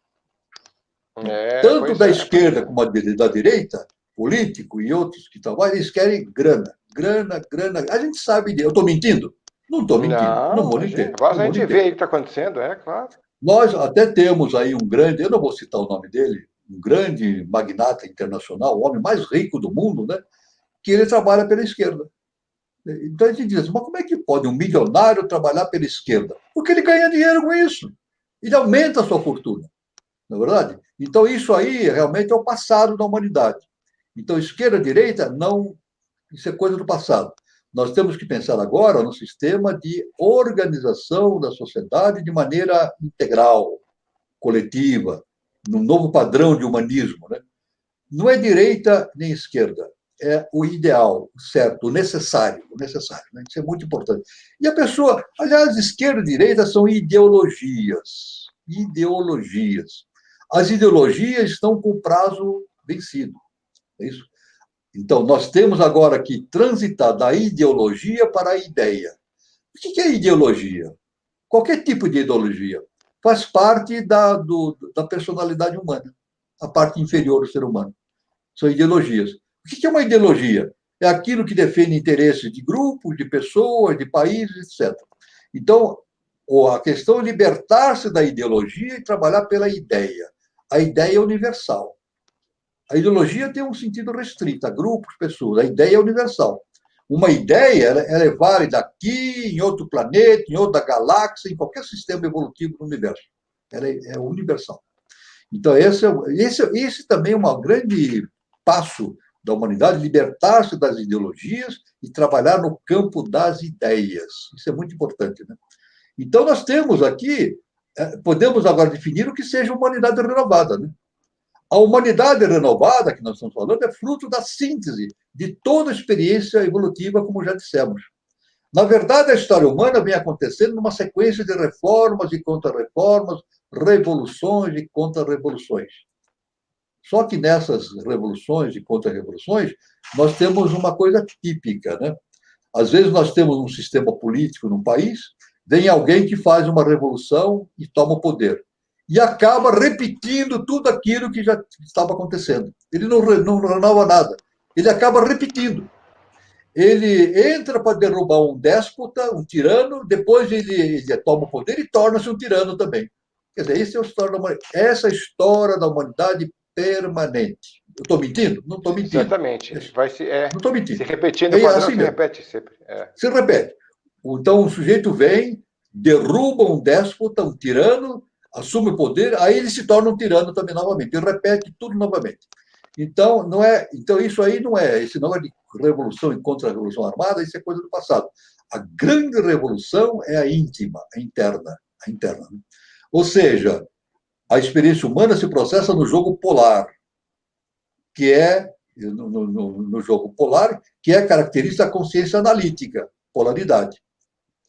Tanto da esquerda como da direita, político e outros que trabalham, eles querem grana. Grana, grana. A gente sabe disso. Eu estou mentindo? Não estou mentindo. No mundo inteiro. A gente vê aí o que está acontecendo, claro. Nós até temos aí um grande, eu não vou citar o nome dele, um grande magnata internacional, o homem mais rico do mundo, né? Que ele trabalha pela esquerda. Então a gente diz assim, mas como é que pode um milionário trabalhar pela esquerda? Porque ele ganha dinheiro com isso. Ele aumenta a sua fortuna. Não é verdade? Então, isso aí realmente é o passado da humanidade. Então, esquerda-direita, não, isso é coisa do passado. Nós temos que pensar agora no sistema de organização da sociedade de maneira integral, coletiva, num novo padrão de humanismo. Né? Não é direita nem esquerda, é o ideal, o certo, o necessário. Né? Isso é muito importante. E a pessoa, aliás, esquerda e direita são ideologias. As ideologias estão com o prazo vencido. É isso? Então, nós temos agora que transitar da ideologia para a ideia. O que é ideologia? Qualquer tipo de ideologia faz parte da personalidade humana, a parte inferior do ser humano. São ideologias. O que é uma ideologia? É aquilo que defende interesses de grupos, de pessoas, de países, etc. Então, a questão é libertar-se da ideologia e trabalhar pela ideia. A ideia é universal. A ideologia tem um sentido restrito a grupos, pessoas. A ideia é universal. Uma ideia ela é válida aqui, em outro planeta, em outra galáxia, em qualquer sistema evolutivo do universo. Ela é universal. Então, esse também é um grande passo da humanidade, libertar-se das ideologias e trabalhar no campo das ideias. Isso é muito importante, né? Então, nós temos aqui, podemos agora definir o que seja humanidade renovada. Né? A humanidade renovada, que nós estamos falando, é fruto da síntese de toda a experiência evolutiva, como já dissemos. Na verdade, a história humana vem acontecendo numa sequência de reformas e contra-reformas, revoluções e contra-revoluções. Só que nessas revoluções e contra-revoluções, nós temos uma coisa típica. Né? Às vezes, nós temos um sistema político num país, vem alguém que faz uma revolução e toma o poder. E acaba repetindo tudo aquilo que já estava acontecendo. Ele não renova nada. Ele acaba repetindo. Ele entra para derrubar um déspota, um tirano, depois ele toma o poder e torna-se um tirano também. Quer dizer, essa é a história da humanidade. Essa é a história da humanidade permanente. Eu estou mentindo? Não estou mentindo. Exatamente. Não estou mentindo. Se repetindo, assim se repete sempre. Se repete. Então, o sujeito vem, derruba um déspota, um tirano, assume o poder, aí ele se torna um tirano também novamente, ele repete tudo novamente. Então, não é, então isso aí não é, esse negócio de revolução e contra-revolução armada, isso é coisa do passado. A grande revolução é a íntima, a interna, a interna. Né? Ou seja, a experiência humana se processa no jogo polar, que é no jogo polar, que é característica da consciência analítica, polaridade.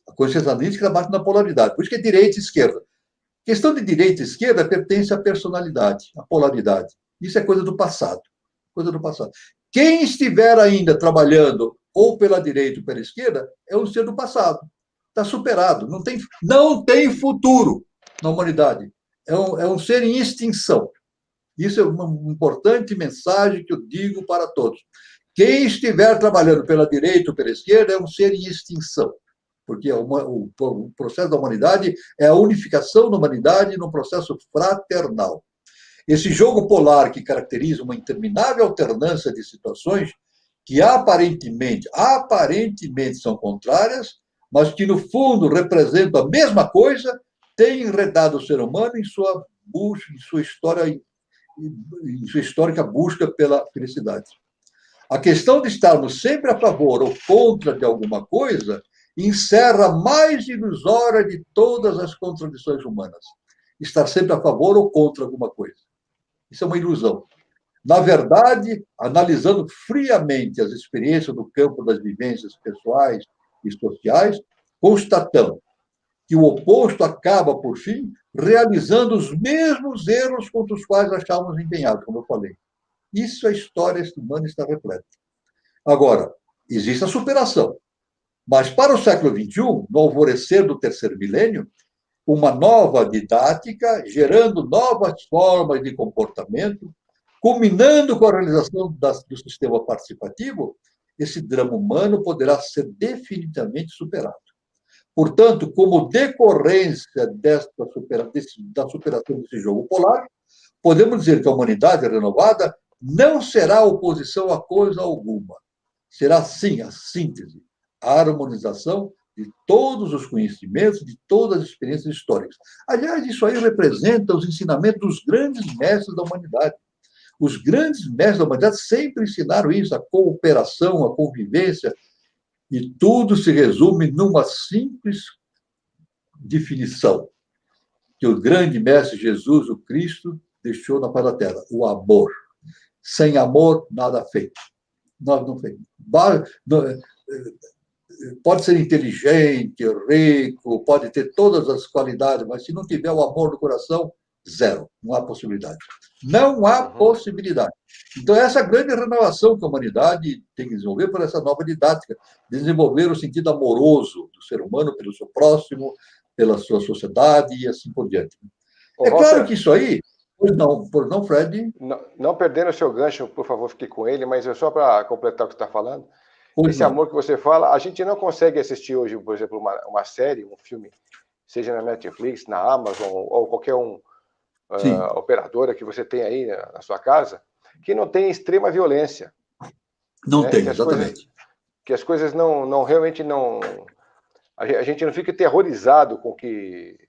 A consciência analítica bate na polaridade. Por isso que é direita e esquerda. A questão de direita e esquerda pertence à personalidade, à polaridade. Isso é coisa do passado. Coisa do passado. Quem estiver ainda trabalhando ou pela direita ou pela esquerda é um ser do passado. Está superado. Não tem futuro na humanidade. É um ser em extinção. Isso é uma importante mensagem que eu digo para todos. Quem estiver trabalhando pela direita ou pela esquerda é um ser em extinção. Porque o processo da humanidade é a unificação da humanidade num processo fraternal. Esse jogo polar que caracteriza uma interminável alternância de situações que aparentemente são contrárias, mas que no fundo representam a mesma coisa, tem enredado o ser humano em sua busca, em sua histórica busca pela felicidade. A questão de estarmos sempre a favor ou contra de alguma coisa encerra a mais ilusória de todas as contradições humanas. Estar sempre a favor ou contra alguma coisa. Isso é uma ilusão. Na verdade, analisando friamente as experiências do campo das vivências pessoais e sociais, constatamos que o oposto acaba, por fim, realizando os mesmos erros contra os quais achávamos empenhados, como eu falei. Isso a história humana está repleta. Agora, existe a superação. Mas para o século XXI, no alvorecer do terceiro milênio, uma nova didática, gerando novas formas de comportamento, culminando com a realização do sistema participativo, esse drama humano poderá ser definitivamente superado. Portanto, como decorrência da superação desse jogo polar, podemos dizer que a humanidade renovada não será oposição a coisa alguma. Será, sim, a síntese, a harmonização de todos os conhecimentos, de todas as experiências históricas. Aliás, isso aí representa os ensinamentos dos grandes mestres da humanidade. Os grandes mestres da humanidade sempre ensinaram isso, a cooperação, a convivência, e tudo se resume numa simples definição que o grande mestre Jesus, o Cristo, deixou na face da terra: o amor. Sem amor, nada feito. Nós não fez. Pode ser inteligente, rico, pode ter todas as qualidades, mas se não tiver o amor no coração, zero. Não há possibilidade. Não há possibilidade. Então, essa é a grande renovação que a humanidade tem que desenvolver por essa nova didática, desenvolver o sentido amoroso do ser humano pelo seu próximo, pela sua sociedade e assim por diante. É claro que isso aí, pois não, Fred? Não perdendo o seu gancho, por favor, fique com ele, mas só para completar o que você está falando, esse amor que você fala, a gente não consegue assistir hoje, por exemplo, uma série, um filme, seja na Netflix, na Amazon ou qualquer operadora que você tem aí na sua casa, que não tem extrema violência. Não tem, exatamente. Que as coisas não realmente não... A gente não fica aterrorizado com o que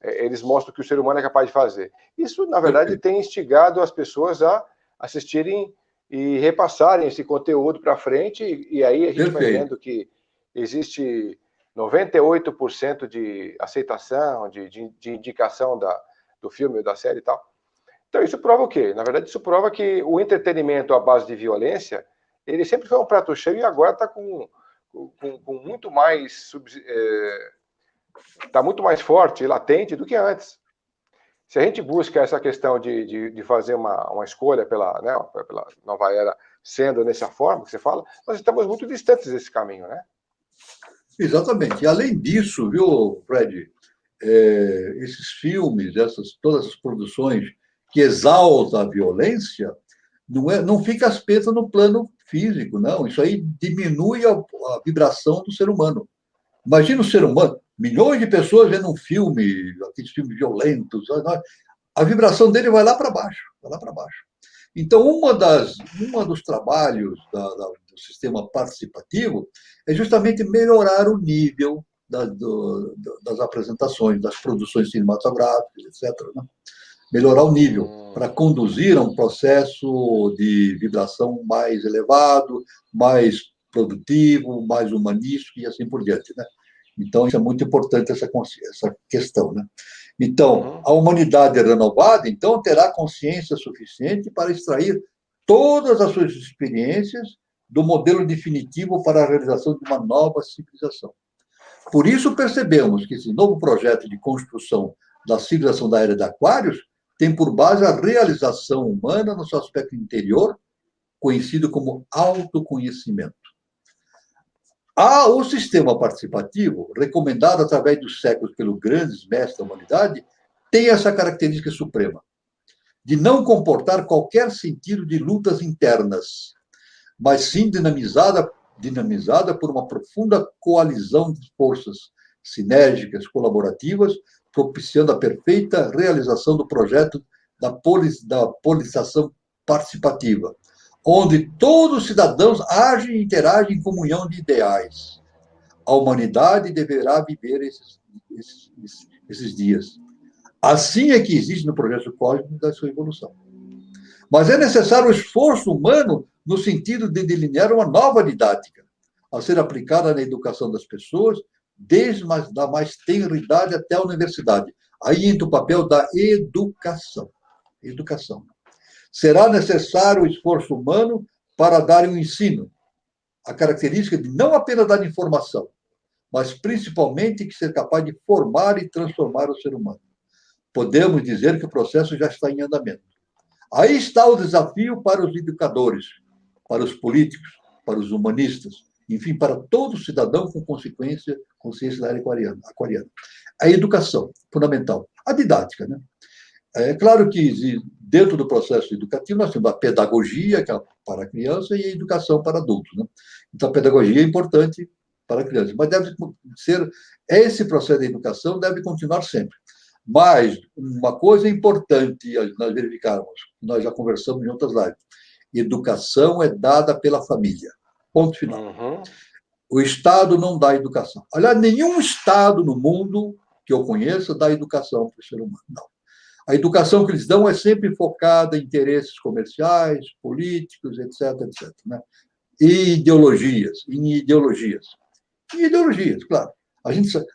eles mostram que o ser humano é capaz de fazer. Isso, na verdade, tem instigado as pessoas a assistirem e repassarem esse conteúdo para frente, e aí a gente vai vendo que existe 98% de aceitação, de indicação do filme ou da série e tal. Então isso prova o quê? Na verdade, isso prova que o entretenimento à base de violência, ele sempre foi um prato cheio e agora está com muito mais... está muito mais forte e latente do que antes. Se a gente busca essa questão de fazer uma escolha pela nova era, sendo nessa forma que você fala, nós estamos muito distantes desse caminho, né? Exatamente. E além disso, viu, Fred, esses filmes, todas as produções que exaltam a violência, não fica apenas no plano físico, não. Isso aí diminui a vibração do ser humano. Imagina o ser humano, milhões de pessoas vendo um filme, aqueles filmes violentos, a vibração dele vai lá para baixo, vai lá para baixo. Então, dos trabalhos do sistema participativo é justamente melhorar o nível das apresentações, das produções cinematográficas, etc., né? Melhorar o nível para conduzir a um processo de vibração mais elevado, mais produtivo, mais humanístico e assim por diante, né? Então, isso é muito importante, essa questão, né? Então, a humanidade renovada, então, terá consciência suficiente para extrair todas as suas experiências do modelo definitivo para a realização de uma nova civilização. Por isso, percebemos que esse novo projeto de construção da civilização da Era de Aquários tem por base a realização humana no seu aspecto interior, conhecido como autoconhecimento. O sistema participativo, recomendado através dos séculos pelos grandes mestres da humanidade, tem essa característica suprema, de não comportar qualquer sentido de lutas internas, mas sim dinamizada por uma profunda coalizão de forças sinérgicas, colaborativas, propiciando a perfeita realização do projeto da politização participativa, onde todos os cidadãos agem e interagem em comunhão de ideais. A humanidade deverá viver esses dias. Assim é que existe no projeto cósmico da sua evolução. Mas é necessário o esforço humano no sentido de delinear uma nova didática, a ser aplicada na educação das pessoas, desde a mais tenra idade até a universidade. Aí entra o papel da educação. Educação. Será necessário o esforço humano para dar um ensino, a característica de não apenas dar informação, mas principalmente ser capaz de formar e transformar o ser humano. Podemos dizer que o processo já está em andamento. Aí está o desafio para os educadores, para os políticos, para os humanistas, enfim, para todo cidadão com consciência da era aquariana. A educação, fundamental. A didática, né? É claro que dentro do processo educativo nós temos a pedagogia, que é para a criança, e a educação para adultos, né? Então, a pedagogia é importante para a criança, mas deve ser, esse processo de educação deve continuar sempre. Mas uma coisa importante nós verificarmos, nós já conversamos em outras lives, educação é dada pela família. Ponto final. O Estado não dá educação. Aliás, nenhum Estado no mundo que eu conheça dá educação para o ser humano. Não. A educação que eles dão é sempre focada em interesses comerciais, políticos, etc., etc., né? E ideologias, claro.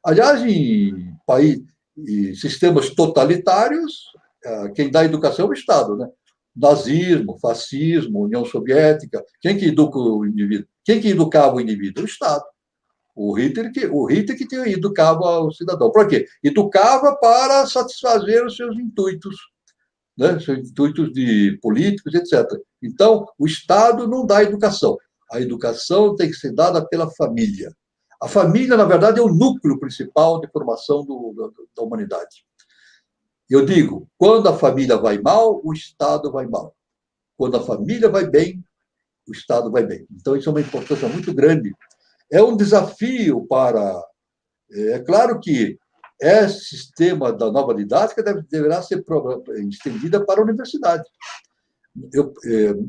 Aliás, em sistemas totalitários, quem dá educação é o Estado, né? Nazismo, fascismo, União Soviética. Quem que educa o indivíduo? Quem que educava o indivíduo? O Estado. O Hitler que educava o cidadão. Por quê? Educava para satisfazer os seus intuitos, né? Seus intuitos de políticos, etc. Então, o Estado não dá educação. A educação tem que ser dada pela família. A família, na verdade, é o núcleo principal de formação da humanidade. Eu digo, quando a família vai mal, o Estado vai mal. Quando a família vai bem, o Estado vai bem. Então, isso é uma importância muito grande. É um desafio para... É claro que esse sistema da nova didática deverá ser estendida para a universidade.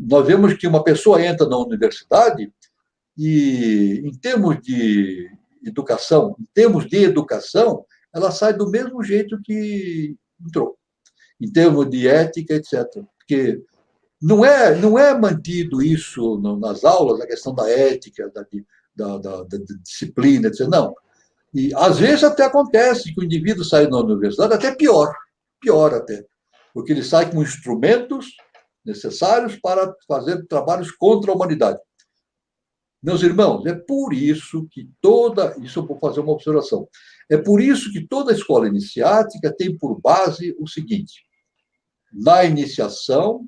Nós vemos que uma pessoa entra na universidade e, em termos de educação, ela sai do mesmo jeito que entrou, em termos de ética, etc. Porque não é mantido isso nas aulas, a questão da ética, da disciplina, etc. Não. E, às vezes, até acontece que o indivíduo sai da universidade até pior até, porque ele sai com instrumentos necessários para fazer trabalhos contra a humanidade. Meus irmãos, é por isso que isso eu vou fazer uma observação, é por isso que toda escola iniciática tem por base o seguinte: na iniciação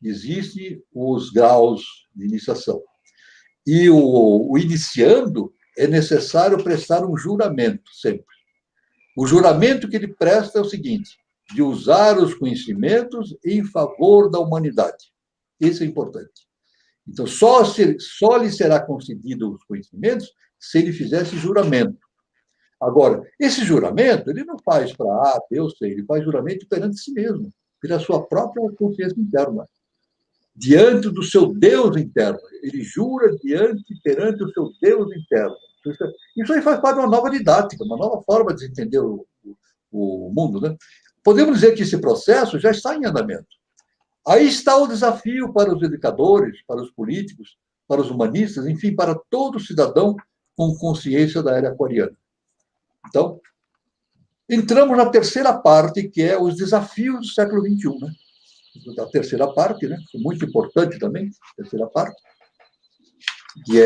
existem os graus de iniciação, e o iniciando é necessário prestar um juramento sempre. O juramento que ele presta é o seguinte: de usar os conhecimentos em favor da humanidade. Isso é importante. Então, só lhe será concedido os conhecimentos se ele fizer esse juramento. Agora, esse juramento, ele não faz para eu sei, ele faz juramento perante si mesmo, pela sua própria consciência interna. diante do seu Deus interno. Ele jura perante o seu Deus interno. Isso aí faz parte de uma nova didática, uma nova forma de entender o mundo, né? Podemos dizer que esse processo já está em andamento. Aí está o desafio para os educadores, para os políticos, para os humanistas, enfim, para todo cidadão com consciência da era aquariana. Então, entramos na terceira parte, que é os desafios do século XXI, né? A terceira parte, né? Muito importante também, a terceira parte, que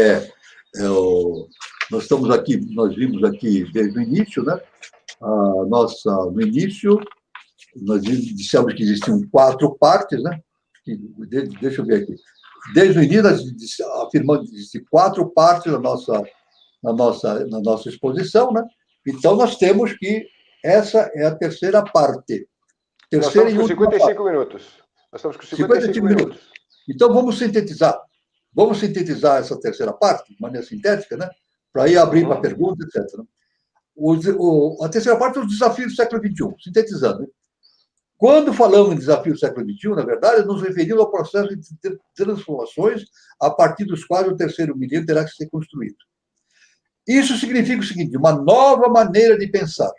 nós estamos aqui, nós vimos aqui desde o início, né? No início, nós dissemos que existiam 4 partes, né? Deixa eu ver aqui. Desde o início, nós afirmamos que existem 4 partes na nossa exposição, né? Então, nós temos que essa é a terceira parte. Terceira nós estamos com 55 minutos. Nós estamos com 55 minutos. Então, vamos sintetizar. Vamos sintetizar essa terceira parte, de maneira sintética, né? Para ir abrir para perguntas, etc. A terceira parte é os desafios do século XXI, sintetizando. Né? Quando falamos em desafio do século XXI, na verdade, nos referimos ao processo de transformações a partir dos quais o terceiro milênio terá que ser construído. Isso significa o seguinte, uma nova maneira de pensar.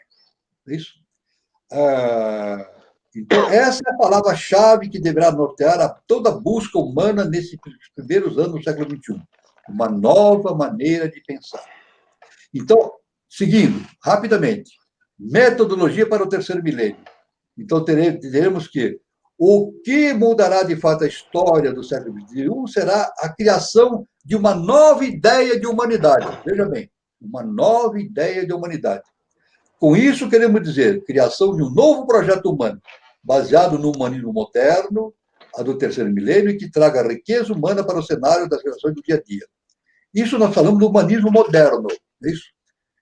É isso? Então, essa é a palavra-chave que deverá nortear toda a busca humana nesses primeiros anos do século XXI. Uma nova maneira de pensar. Então, seguindo, rapidamente, metodologia para o terceiro milênio. Então, teremos que o que mudará de fato a história do século XXI será a criação de uma nova ideia de humanidade. Veja bem, uma nova ideia de humanidade. Com isso, queremos dizer, criação de um novo projeto humano, baseado no humanismo moderno, a do terceiro milênio, e que traga a riqueza humana para o cenário das relações do dia a dia. Isso nós falamos do humanismo moderno. É isso?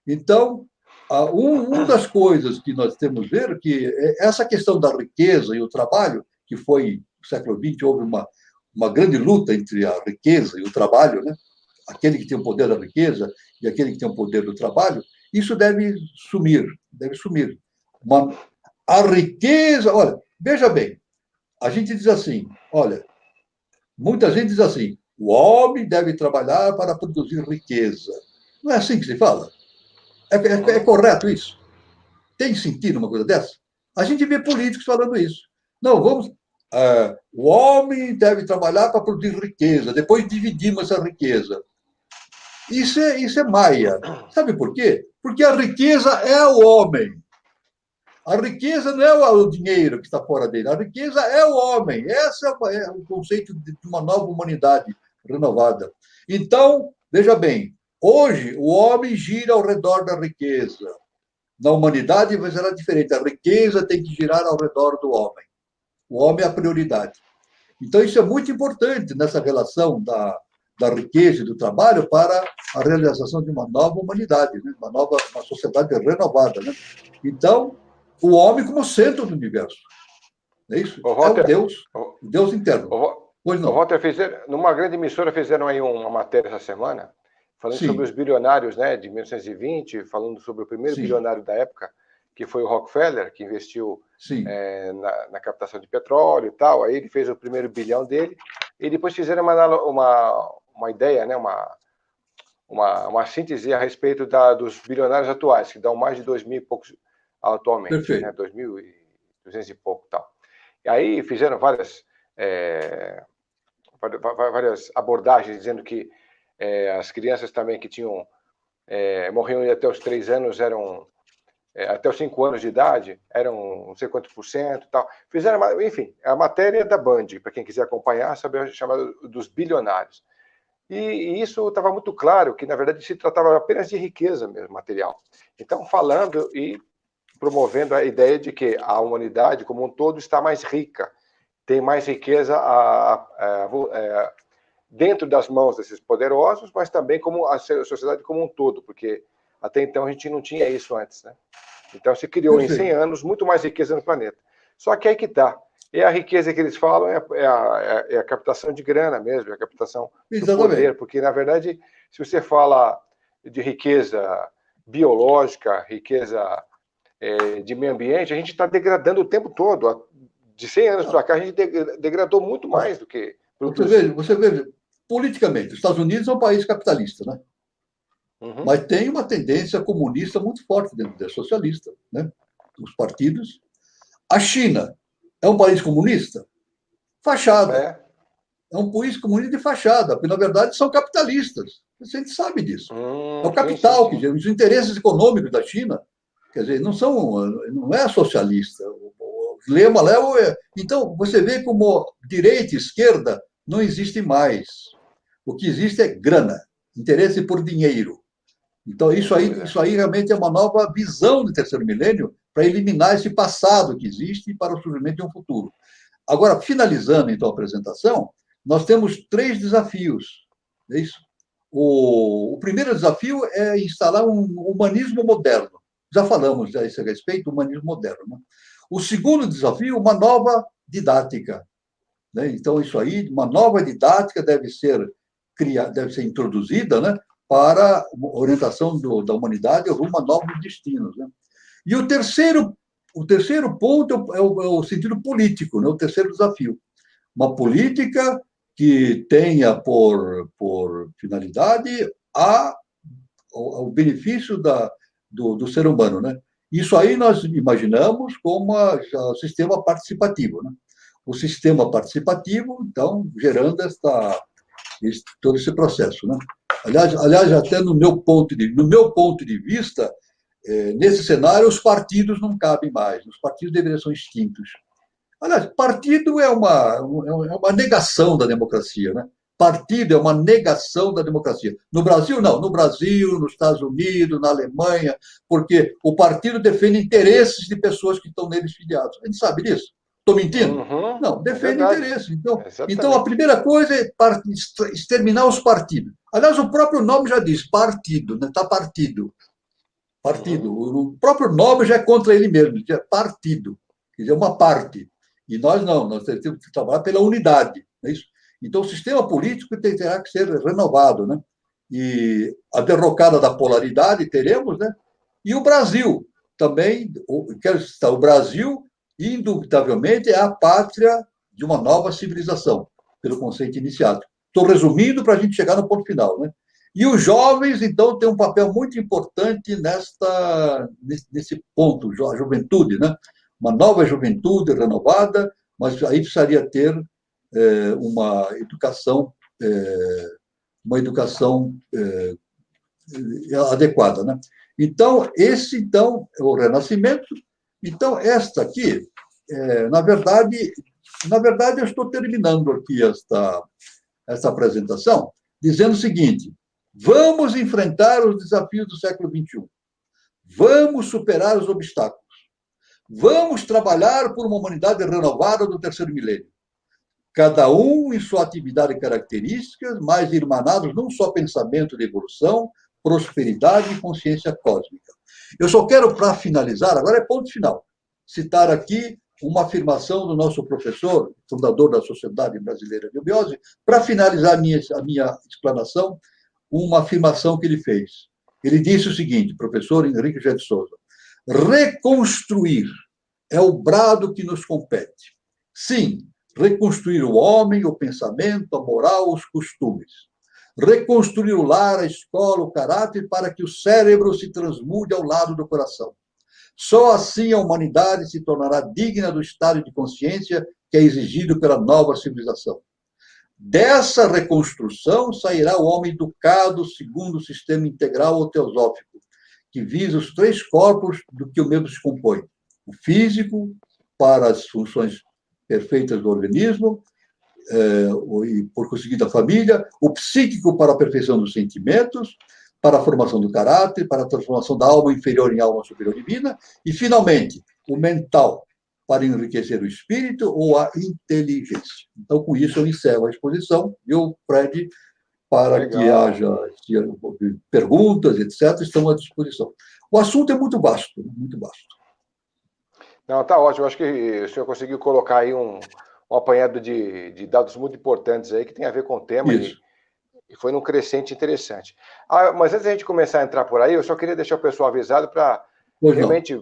Então, uma das coisas que nós temos que ver é que essa questão da riqueza e o trabalho, que foi, no século XX, houve uma grande luta entre a riqueza e o trabalho, né? Aquele que tem o poder da riqueza e aquele que tem o poder do trabalho, isso deve sumir, deve sumir. A riqueza, olha, veja bem, a gente diz assim, olha, muita gente diz assim, o homem deve trabalhar para produzir riqueza. Não é assim que se fala? É correto isso? Tem sentido uma coisa dessa? A gente vê políticos falando isso. Não, o homem deve trabalhar para produzir riqueza, depois dividimos essa riqueza. Isso é maia. Sabe por quê? Porque a riqueza é o homem. A riqueza não é o dinheiro que está fora dele, a riqueza é o homem. Esse é o conceito de uma nova humanidade renovada. Então, veja bem, hoje o homem gira ao redor da riqueza. Na humanidade vai ser diferente. A riqueza tem que girar ao redor do homem. O homem é a prioridade. Então, isso é muito importante nessa relação da riqueza e do trabalho para a realização de uma nova humanidade, né? uma sociedade renovada. Né? Então, o homem como centro do universo. É isso? Walter, é o Deus interno. Pois não. Walter, numa grande emissora fizeram aí uma matéria essa semana, falando sobre os bilionários, né, de 1920, falando sobre o primeiro bilionário da época, que foi o Rockefeller, que investiu na captação de petróleo e tal. Aí ele fez o primeiro bilhão dele, e depois fizeram uma ideia, né, uma síntese a respeito dos bilionários atuais, que dão mais de 2.000 e poucos atualmente, né, 2.200 e pouco tal. E aí fizeram várias abordagens, dizendo que as crianças também que tinham morriam até os 3 anos até os 5 anos de idade, eram não sei quantos por cento tal. Fizeram, enfim, a matéria da Band, para quem quiser acompanhar, saber chamada dos bilionários. E isso estava muito claro, que na verdade se tratava apenas de riqueza mesmo, material. Então, falando e promovendo a ideia de que a humanidade como um todo está mais rica, tem mais riqueza dentro das mãos desses poderosos, mas também como a sociedade como um todo, porque até então a gente não tinha isso antes, né? Então se criou em 100 anos muito mais riqueza no planeta. Só que aí que está. E a riqueza que eles falam é a captação de grana mesmo, é a captação do poder, porque na verdade, se você fala de riqueza biológica, riqueza de meio ambiente, a gente está degradando o tempo todo. De 100 anos para cá, a gente degradou muito mais do que Você veja, politicamente, os Estados Unidos é um país capitalista, né? Uhum. Mas tem uma tendência comunista muito forte dentro da socialista, né? Os partidos. A China é um país comunista? Fachada. É um país comunista de fachada, porque, na verdade, são capitalistas. A gente sabe disso. É o capital, sim. os interesses econômicos da China, quer dizer, não é socialista. O lema lá é... Então, você vê como direita e esquerda não existe mais. O que existe é grana, interesse por dinheiro. Então, isso aí realmente é uma nova visão do terceiro milênio para eliminar esse passado que existe para o surgimento de um futuro. Agora, finalizando, então, a apresentação, nós temos 3 desafios. É isso? O primeiro desafio é instalar um humanismo moderno. Já falamos a esse respeito, humanismo moderno. Né? O segundo desafio, uma nova didática. Né? Então, isso aí, uma nova didática deve ser introduzida, né, para a orientação da humanidade rumo a novos destinos. Né? E o terceiro ponto é o sentido político, né? O terceiro desafio. Uma política que tenha por finalidade o benefício do ser humano. Né? Isso aí nós imaginamos como o sistema participativo. Né? O sistema participativo, então, gerando todo esse processo. Né? Aliás, até no meu ponto de vista, nesse cenário, os partidos não cabem mais, os partidos deveriam ser extintos. Aliás, partido é uma negação da democracia, né? Partido é uma negação da democracia. No Brasil, não. No Brasil, nos Estados Unidos, na Alemanha, porque o partido defende interesses de pessoas que estão neles filiados. A gente sabe disso? Estou mentindo? Uhum. Não, defende interesses. Então, a Exatamente. primeira coisa é exterminar os partidos. Aliás, o próprio nome já diz, partido, né? Está partido. Partido. O próprio nome já é contra ele mesmo, é partido. Quer dizer, uma parte. E nós não, nós temos que trabalhar pela unidade. Não é isso? Então, o sistema político terá que ser renovado. Né? E a derrocada da polaridade teremos, né? E o Brasil também, quero citar, o Brasil, indubitavelmente, é a pátria de uma nova civilização, pelo conceito iniciado. Estou resumindo para a gente chegar no ponto final. Né? E os jovens, então, têm um papel muito importante nesse ponto, a juventude, né? Uma nova juventude renovada, mas aí precisaria ter uma educação adequada. Né? Então, esse é o renascimento. Então, esta aqui, na verdade, eu estou terminando aqui esta apresentação dizendo o seguinte: vamos enfrentar os desafios do século XXI. Vamos superar os obstáculos. Vamos trabalhar por uma humanidade renovada do terceiro milênio. Cada um em sua atividade e características, mas irmanados num só pensamento de evolução, prosperidade e consciência cósmica. Eu só quero, para finalizar, agora é ponto final, citar aqui uma afirmação do nosso professor, fundador da Sociedade Brasileira de Eubiose, para finalizar a minha explanação, uma afirmação que ele fez. Ele disse o seguinte, professor Henrique José de Souza: reconstruir é o brado que nos compete. Sim, reconstruir o homem, o pensamento, a moral, os costumes. Reconstruir o lar, a escola, o caráter, para que o cérebro se transmude ao lado do coração. Só assim a humanidade se tornará digna do estado de consciência que é exigido pela nova civilização. Dessa reconstrução sairá o homem educado segundo o sistema integral ou teosófico, que visa os 3 corpos do que o mesmo se compõe. O físico, para as funções perfeitas do organismo, e por conseguinte a família, o psíquico para a perfeição dos sentimentos, para a formação do caráter, para a transformação da alma inferior em alma superior divina, e, finalmente, o mental, para enriquecer o espírito ou a inteligência. Então, com isso, eu encerro a exposição, viu, Fred? Para Legal. Que haja perguntas, etc., estamos à disposição. O assunto é muito vasto, muito vasto. Não, tá ótimo. Acho que o senhor conseguiu colocar aí um apanhado de dados muito importantes aí que tem a ver com o tema e foi num crescente interessante. Mas antes da gente começar a entrar por aí, eu só queria deixar o pessoal avisado para realmente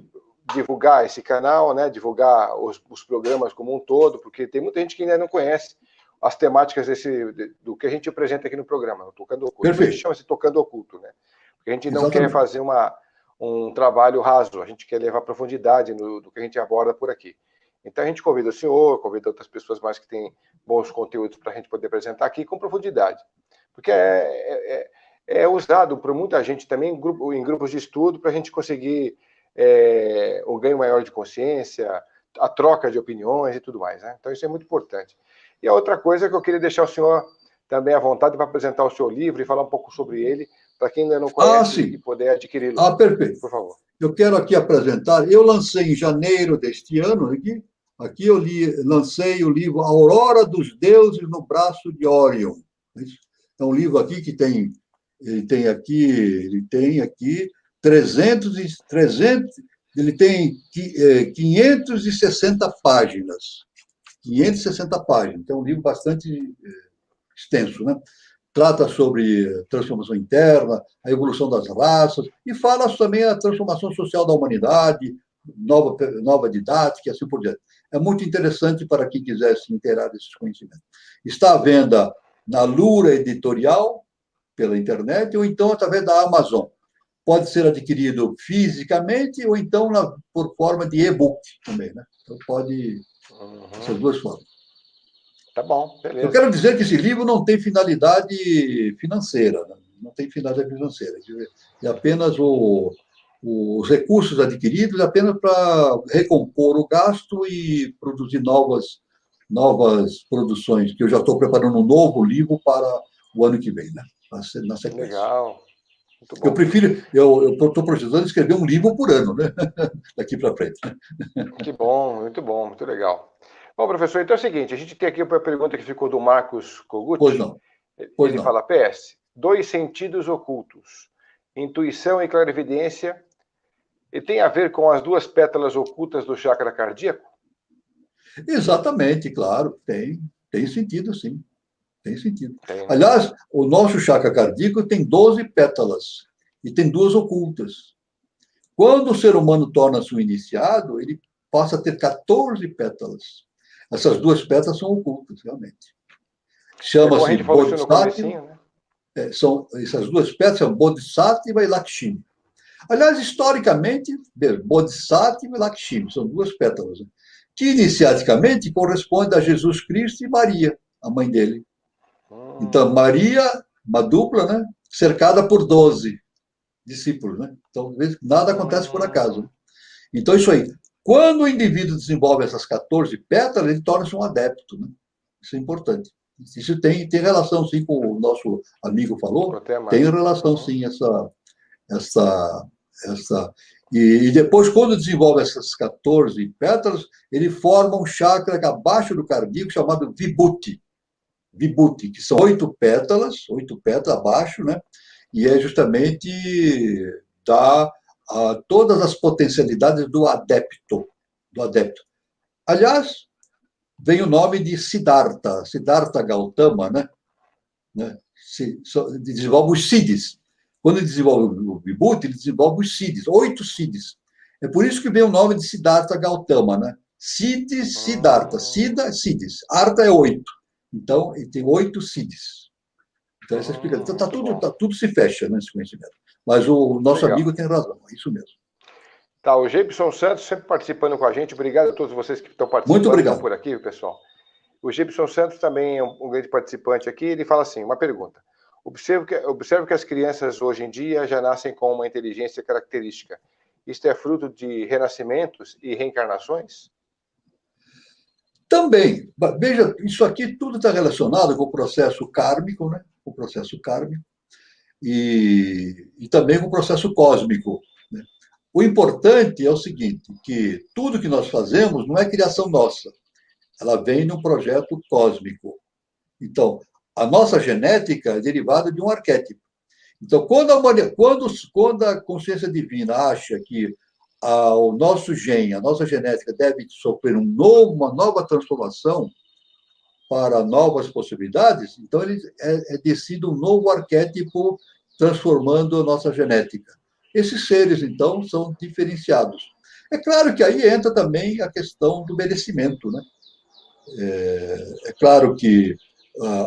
divulgar esse canal, né? Divulgar os programas como um todo, porque tem muita gente que ainda não conhece as temáticas do que a gente apresenta aqui no programa, no Tocando Oculto. Perfeito. A gente chama-se Tocando Oculto, né? Porque a gente não quer fazer um trabalho raso, a gente quer levar profundidade do que a gente aborda por aqui. Então a gente convida o senhor, convida outras pessoas mais que têm bons conteúdos para a gente poder apresentar aqui com profundidade. Porque é usado por muita gente também em grupos de estudo para a gente conseguir o ganho maior de consciência, a troca de opiniões e tudo mais, né? Então isso é muito importante. E a outra coisa que eu queria deixar o senhor também à vontade para apresentar o seu livro e falar um pouco sobre ele, para quem ainda não conhece e poder adquiri-lo. Perfeito. Por favor. Eu quero aqui apresentar, eu lancei em janeiro deste ano, aqui eu lancei o livro Aurora dos Deuses no Braço de Órion. É um livro aqui que ele tem aqui 560 páginas. 560 páginas. Então, é um livro bastante extenso, né? Trata sobre transformação interna, a evolução das raças, e fala também a transformação social da humanidade, nova didática e assim por diante. É muito interessante para quem quiser se inteirar desses conhecimentos. Está à venda na Lura Editorial, pela internet, ou então através da Amazon. Pode ser adquirido fisicamente ou então por forma de e-book também, né? Então pode essas duas formas. Tá bom, beleza. Eu quero dizer que esse livro não tem finalidade financeira, né? Não tem finalidade financeira. É apenas os recursos adquiridos, apenas para recompor o gasto e produzir novas produções, que eu já estou preparando um novo livro para o ano que vem, né? Na sequência. Legal. Eu estou precisando escrever um livro por ano, né? Daqui para frente. Que bom, muito legal. Bom, professor, então é o seguinte, a gente tem aqui uma pergunta que ficou do Marcos Kogut. Pois não. Ele fala, PS, 2 sentidos ocultos, intuição e clarividência, e tem a ver com as 2 pétalas ocultas do chakra cardíaco? Exatamente, claro, tem sentido, sim. Tem sentido. Tem, né? Aliás, o nosso chakra cardíaco tem 12 pétalas e tem 2 ocultas. Quando o ser humano torna-se um iniciado, ele passa a ter 14 pétalas. Essas 2 pétalas são ocultas, realmente. Chama-se Bodhisattva. Né? Essas 2 pétalas são Bodhisattva e Lakshmi. Aliás, historicamente, Bodhisattva e Lakshmi são 2 pétalas, né? Que iniciaticamente correspondem a Jesus Cristo e Maria, a mãe dele. Então, Maria, uma dupla, né? Cercada por 12 discípulos, né? Então, nada acontece por acaso. Né? Então, isso aí. Quando o indivíduo desenvolve essas 14 pétalas, ele torna-se um adepto, né? Isso é importante. Isso tem relação, sim, com o nosso amigo falou. Tem relação, sim, E depois, quando desenvolve essas 14 pétalas, ele forma um chakra abaixo do cardíaco chamado Vibhuti. Vibhuti, que são 8 pétalas abaixo, né? E é justamente todas as potencialidades do adepto. Aliás, vem o nome de Siddhartha Gautama, né? Desenvolve os siddhis. Quando ele desenvolve o Vibhuti, ele desenvolve os siddhis, 8 siddhis. É por isso que vem o nome de Siddhartha Gautama, né? Siddhis, Siddhartha, Siddha, siddhis. Artha é 8. Então, ele tem 8 siddhis. Então, essa explicação. Então, tudo se fecha nesse conhecimento. Mas o nosso amigo tem razão, é isso mesmo. Tá, o Gibson Santos sempre participando com a gente. Obrigado a todos vocês que estão participando. Muito obrigado. Por aqui, pessoal. O Gibson Santos também é um grande participante aqui. Ele fala assim, uma pergunta. Observo que as crianças hoje em dia já nascem com uma inteligência característica. Isto é fruto de renascimentos e reencarnações? Também. Veja, isso aqui tudo está relacionado com o processo kármico, né? O processo kármico. E também com o processo cósmico. Né? O importante é o seguinte, que tudo que nós fazemos não é criação nossa. Ela vem num projeto cósmico. Então, a nossa genética é derivada de um arquétipo. Então, quando a consciência divina acha que o nosso gene, a nossa genética deve sofrer uma nova transformação para novas possibilidades, então ele decide um novo arquétipo transformando a nossa genética. Esses seres, então, são diferenciados. É claro que aí entra também a questão do merecimento, né? É claro que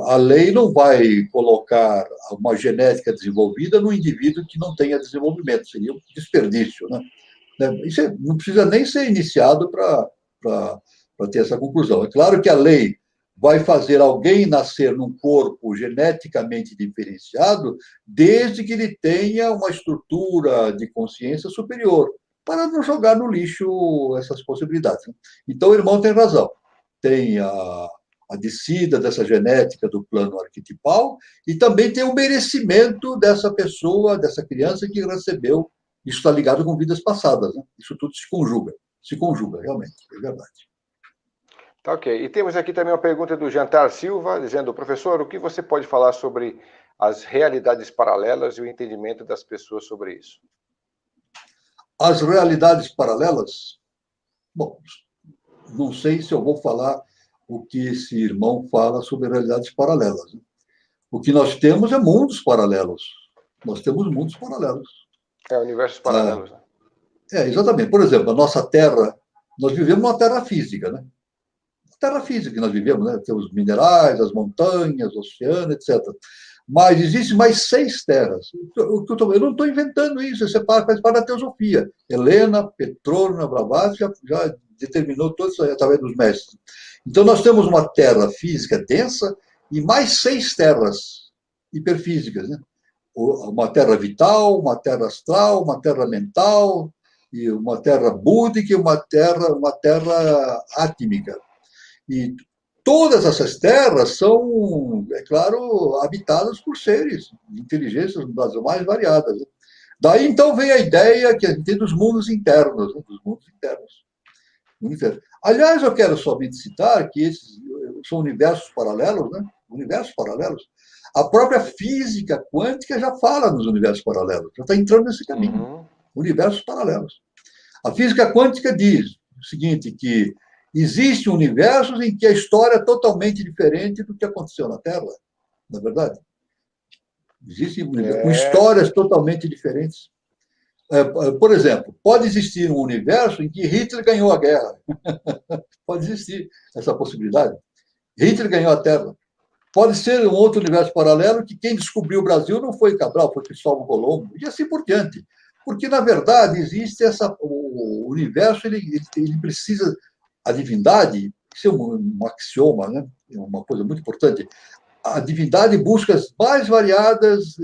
A lei não vai colocar uma genética desenvolvida no indivíduo que não tenha desenvolvimento, seria um desperdício, né? Isso não precisa nem ser iniciado para ter essa conclusão. É claro que a lei vai fazer alguém nascer num corpo geneticamente diferenciado, desde que ele tenha uma estrutura de consciência superior, para não jogar no lixo essas possibilidades. Então, o irmão tem razão. Tem a descida dessa genética do plano arquetipal e também tem o merecimento dessa pessoa, dessa criança que recebeu. Isso está ligado com vidas passadas, né? Isso tudo se conjuga, realmente, é verdade. Tá ok. E temos aqui também uma pergunta do Jantar Silva, dizendo, professor, o que você pode falar sobre as realidades paralelas e o entendimento das pessoas sobre isso? As realidades paralelas? Bom, não sei se eu vou falar o que esse irmão fala sobre realidades paralelas. Né? O que nós temos é mundos paralelos. Nós temos mundos paralelos. Universos paralelos. Né? Exatamente. Por exemplo, a nossa Terra, nós vivemos numa Terra física, né? Terra física que naz vivemos, né? Temos minerais, as montanhas, o oceano, etc. Mas existem mais 6 terras. Eu não estou inventando isso, isso faz parte da teosofia. Helena, Petrona, Blavatsky já determinou tudo isso através dos mestres. Então, nós temos uma terra física densa e mais 6 terras hiperfísicas. Né? Uma terra vital, uma terra astral, uma terra mental, e uma terra búdica e uma terra átmica. E todas essas terras são, é claro, habitadas por seres de inteligências das mais variadas. Né? Daí, então, vem a ideia que a gente tem dos mundos internos, né? Dos mundos internos. Aliás, eu quero somente citar que esses são universos paralelos, né? Universos paralelos. A própria física quântica já fala nos universos paralelos, já está entrando nesse caminho. Uhum. Universos paralelos. A física quântica diz o seguinte, que existem universos em que a história é totalmente diferente do que aconteceu na Terra, não é verdade? Existem com histórias totalmente diferentes. Por exemplo, pode existir um universo em que Hitler ganhou a guerra. Pode existir essa possibilidade. Hitler ganhou a Terra. Pode ser um outro universo paralelo que quem descobriu o Brasil não foi Cabral, foi Cristóvão Colombo, e assim por diante. Porque, na verdade, existe o universo, ele precisa. A divindade, isso é um axioma, né? É uma coisa muito importante. A divindade busca as mais variadas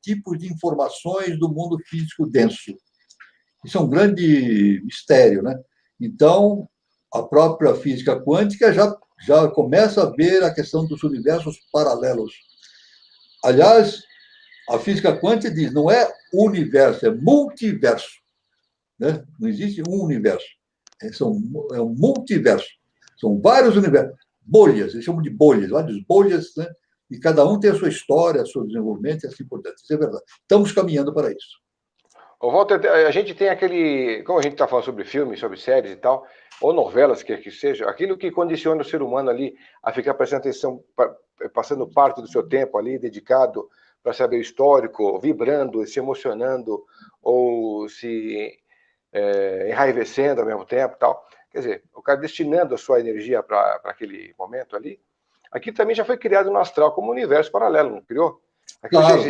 tipos de informações do mundo físico denso. Isso é um grande mistério, né? Então, a própria física quântica já começa a ver a questão dos universos paralelos. Aliás, a física quântica diz, não é universo, é multiverso. Né? Não existe um universo. É um multiverso. São vários universos. Bolhas, eles chamam de bolhas, várias bolhas, né? E cada um tem a sua história, o seu desenvolvimento e assim por diante. Isso é verdade. Estamos caminhando para isso. Walter, a gente tem aquele. Como a gente está falando sobre filmes, sobre séries e tal, ou novelas, que seja, aquilo que condiciona o ser humano ali a ficar prestando atenção, passando parte do seu tempo ali, dedicado para saber o histórico, vibrando, se emocionando, ou se enraivecendo ao mesmo tempo e tal. Quer dizer, o cara destinando a sua energia para aquele momento ali. Aqui também já foi criado no astral como um universo paralelo, não criou? Aquilo, claro,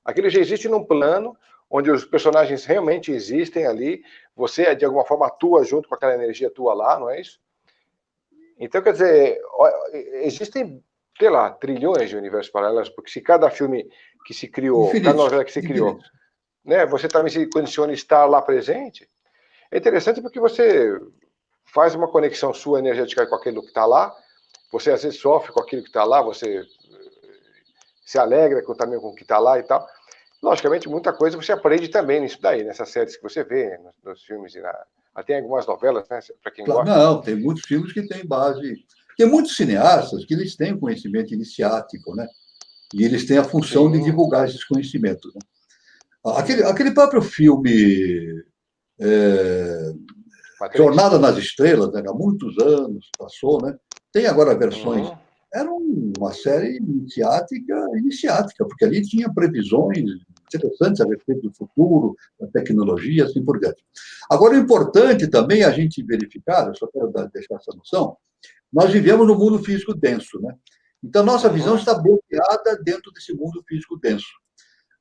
aquilo já existe num plano onde os personagens realmente existem ali, você, de alguma forma, atua junto com aquela energia tua lá, não é isso? Então, quer dizer, existem, sei lá, trilhões de universos paralelos, porque se cada filme que se criou, cada novela que se criou, né, você também se condiciona a estar lá presente, é interessante porque você faz uma conexão sua energética com aquilo que está lá, você às vezes sofre com aquilo que está lá, você se alegra também com o que está lá e tal. Logicamente, muita coisa você aprende também nisso daí, nessas séries que você vê, nos filmes. Tem algumas novelas, né, para quem gosta. Não, tem muitos filmes que têm base. Tem muitos cineastas que eles têm conhecimento iniciático, né? E eles têm a função de divulgar esses conhecimentos. Né? Aquele próprio filme Jornada nas Estrelas, né? Há muitos anos passou, né? Tem agora versões. Era uma série iniciática, porque ali tinha previsões interessantes a respeito do futuro, da tecnologia, assim por diante. Agora, o importante também é a gente verificar, eu só quero deixar essa noção, nós vivemos num mundo físico denso, né? Então, nossa visão está bloqueada dentro desse mundo físico denso.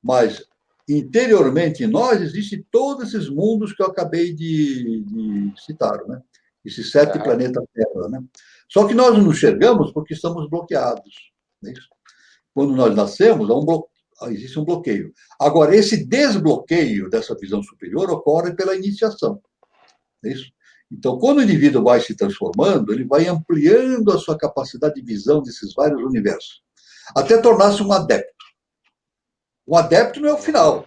Mas, interiormente em nós, existem todos esses mundos que eu acabei de citar, né? Esses 7 planetas Terra, né? Só que nós não enxergamos porque estamos bloqueados. Não é isso? Quando nós nascemos, existe um bloqueio. Agora, esse desbloqueio dessa visão superior ocorre pela iniciação. Não é isso? Então, quando o indivíduo vai se transformando, ele vai ampliando a sua capacidade de visão desses vários universos, até tornar-se um adepto. O adepto não é o final.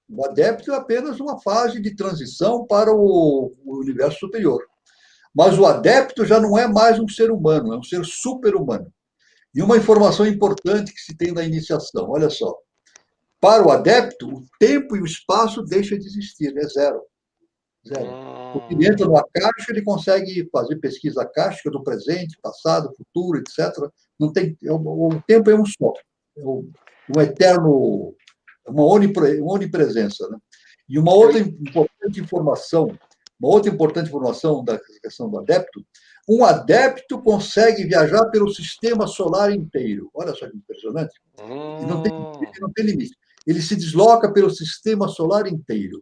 O adepto é apenas uma fase de transição para o universo superior. Mas o adepto já não é mais um ser humano, é um ser super-humano. E uma informação importante que se tem na iniciação, olha só. Para o adepto, o tempo e o espaço deixam de existir, é zero. Zero. Porque dentro da caixa ele consegue fazer pesquisa acástica do presente, passado, futuro, etc. Não tem, o tempo é um só. É um eterno, uma onipresença. Né? E uma outra importante informação da questão do adepto, um adepto consegue viajar pelo sistema solar inteiro. Olha só que impressionante. Ele não tem limite. Ele se desloca pelo sistema solar inteiro.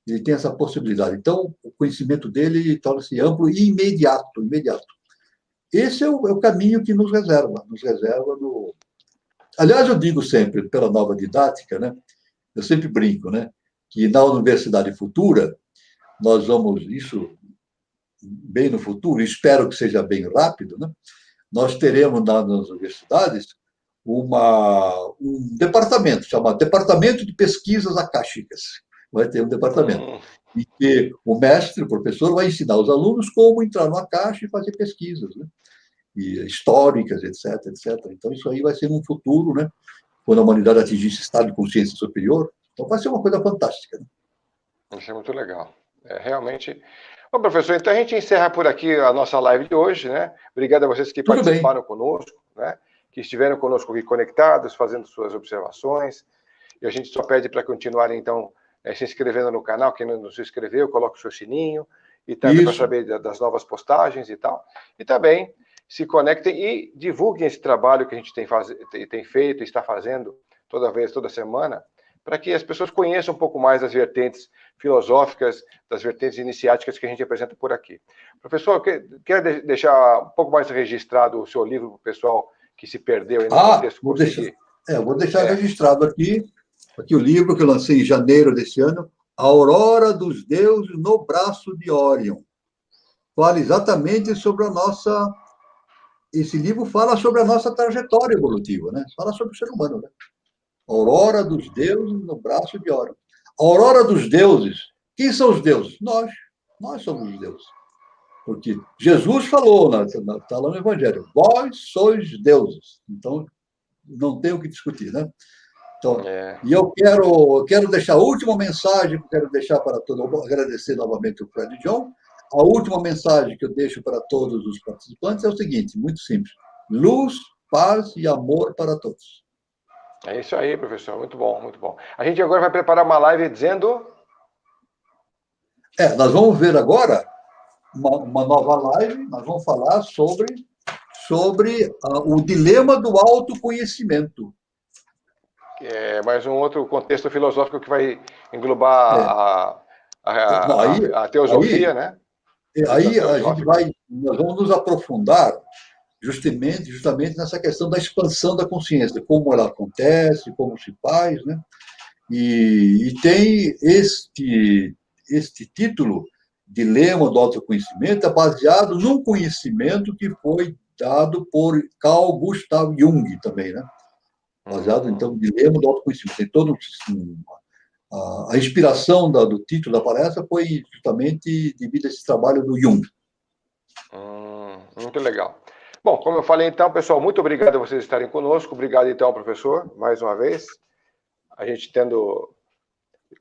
Ele tem essa possibilidade. Então, o conhecimento dele torna-se amplo e imediato. Esse é o caminho que nos reserva. Aliás, eu digo sempre, pela nova didática, né? Eu sempre brinco, né? Que na Universidade Futura, nós vamos, isso bem no futuro, espero que seja bem rápido, né? Nós teremos nas universidades um departamento chamado Departamento de Pesquisas Acásticas. Vai ter um departamento. E que o mestre, o professor, vai ensinar os alunos como entrar numa caixa e fazer pesquisas, né? E históricas, etc, etc. Então, isso aí vai ser um futuro, né? Quando a humanidade atingir esse estado de consciência superior. Então, vai ser uma coisa fantástica. Né? Isso é muito legal. Realmente. Bom, professor, então a gente encerra por aqui a nossa live de hoje, né? Obrigado a vocês que participaram conosco, né? Que estiveram conosco aqui conectados, fazendo suas observações. E a gente só pede para continuarem, então, se inscrevendo no canal. Quem não se inscreveu, coloque o seu sininho. E também para saber das novas postagens e tal. E também se conectem e divulguem esse trabalho que a gente tem feito e está fazendo toda semana, para que as pessoas conheçam um pouco mais das vertentes filosóficas, das vertentes iniciáticas que a gente apresenta por aqui. Professor, quer deixar um pouco mais registrado o seu livro para o pessoal que se perdeu aí no contexto? Vou deixar registrado aqui o livro que eu lancei em janeiro desse ano, A Aurora dos Deuses no Braço de Órion. Fala exatamente sobre esse livro fala sobre a nossa trajetória evolutiva, né? Fala sobre o ser humano, né? Aurora dos Deuses no Braço de Órion. Aurora dos Deuses. Quem são os deuses? Nós somos os deuses. Porque Jesus falou, está lá no Evangelho, vós sois deuses. Então, não tem o que discutir, né? Então, e eu quero deixar a última mensagem que eu quero deixar para todos, agradecer novamente o Fred John. A última mensagem que eu deixo para todos os participantes é o seguinte, muito simples. Luz, paz e amor para todos. É isso aí, professor. Muito bom, muito bom. A gente agora vai preparar uma live dizendo... Nós vamos ver agora uma nova live, nós vamos falar sobre o dilema do autoconhecimento. Mais um outro contexto filosófico que vai englobar a teosofia, né? Aí nós vamos nos aprofundar justamente nessa questão da expansão da consciência, como ela acontece, como se faz, né? E tem este título, Dilema do Autoconhecimento, é baseado num conhecimento que foi dado por Carl Gustav Jung também, né? Baseado, então, no Dilema do Autoconhecimento. Tem todo a inspiração do título da palestra foi justamente devido a esse trabalho do Jung. Muito legal. Bom, como eu falei então, pessoal, muito obrigado a vocês estarem conosco. Obrigado então, professor, mais uma vez. A gente tendo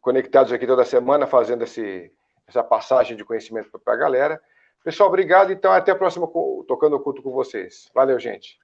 conectados aqui toda semana, fazendo essa passagem de conhecimento para a galera. Pessoal, obrigado. Então, até a próxima Tocando Oculto com vocês. Valeu, gente.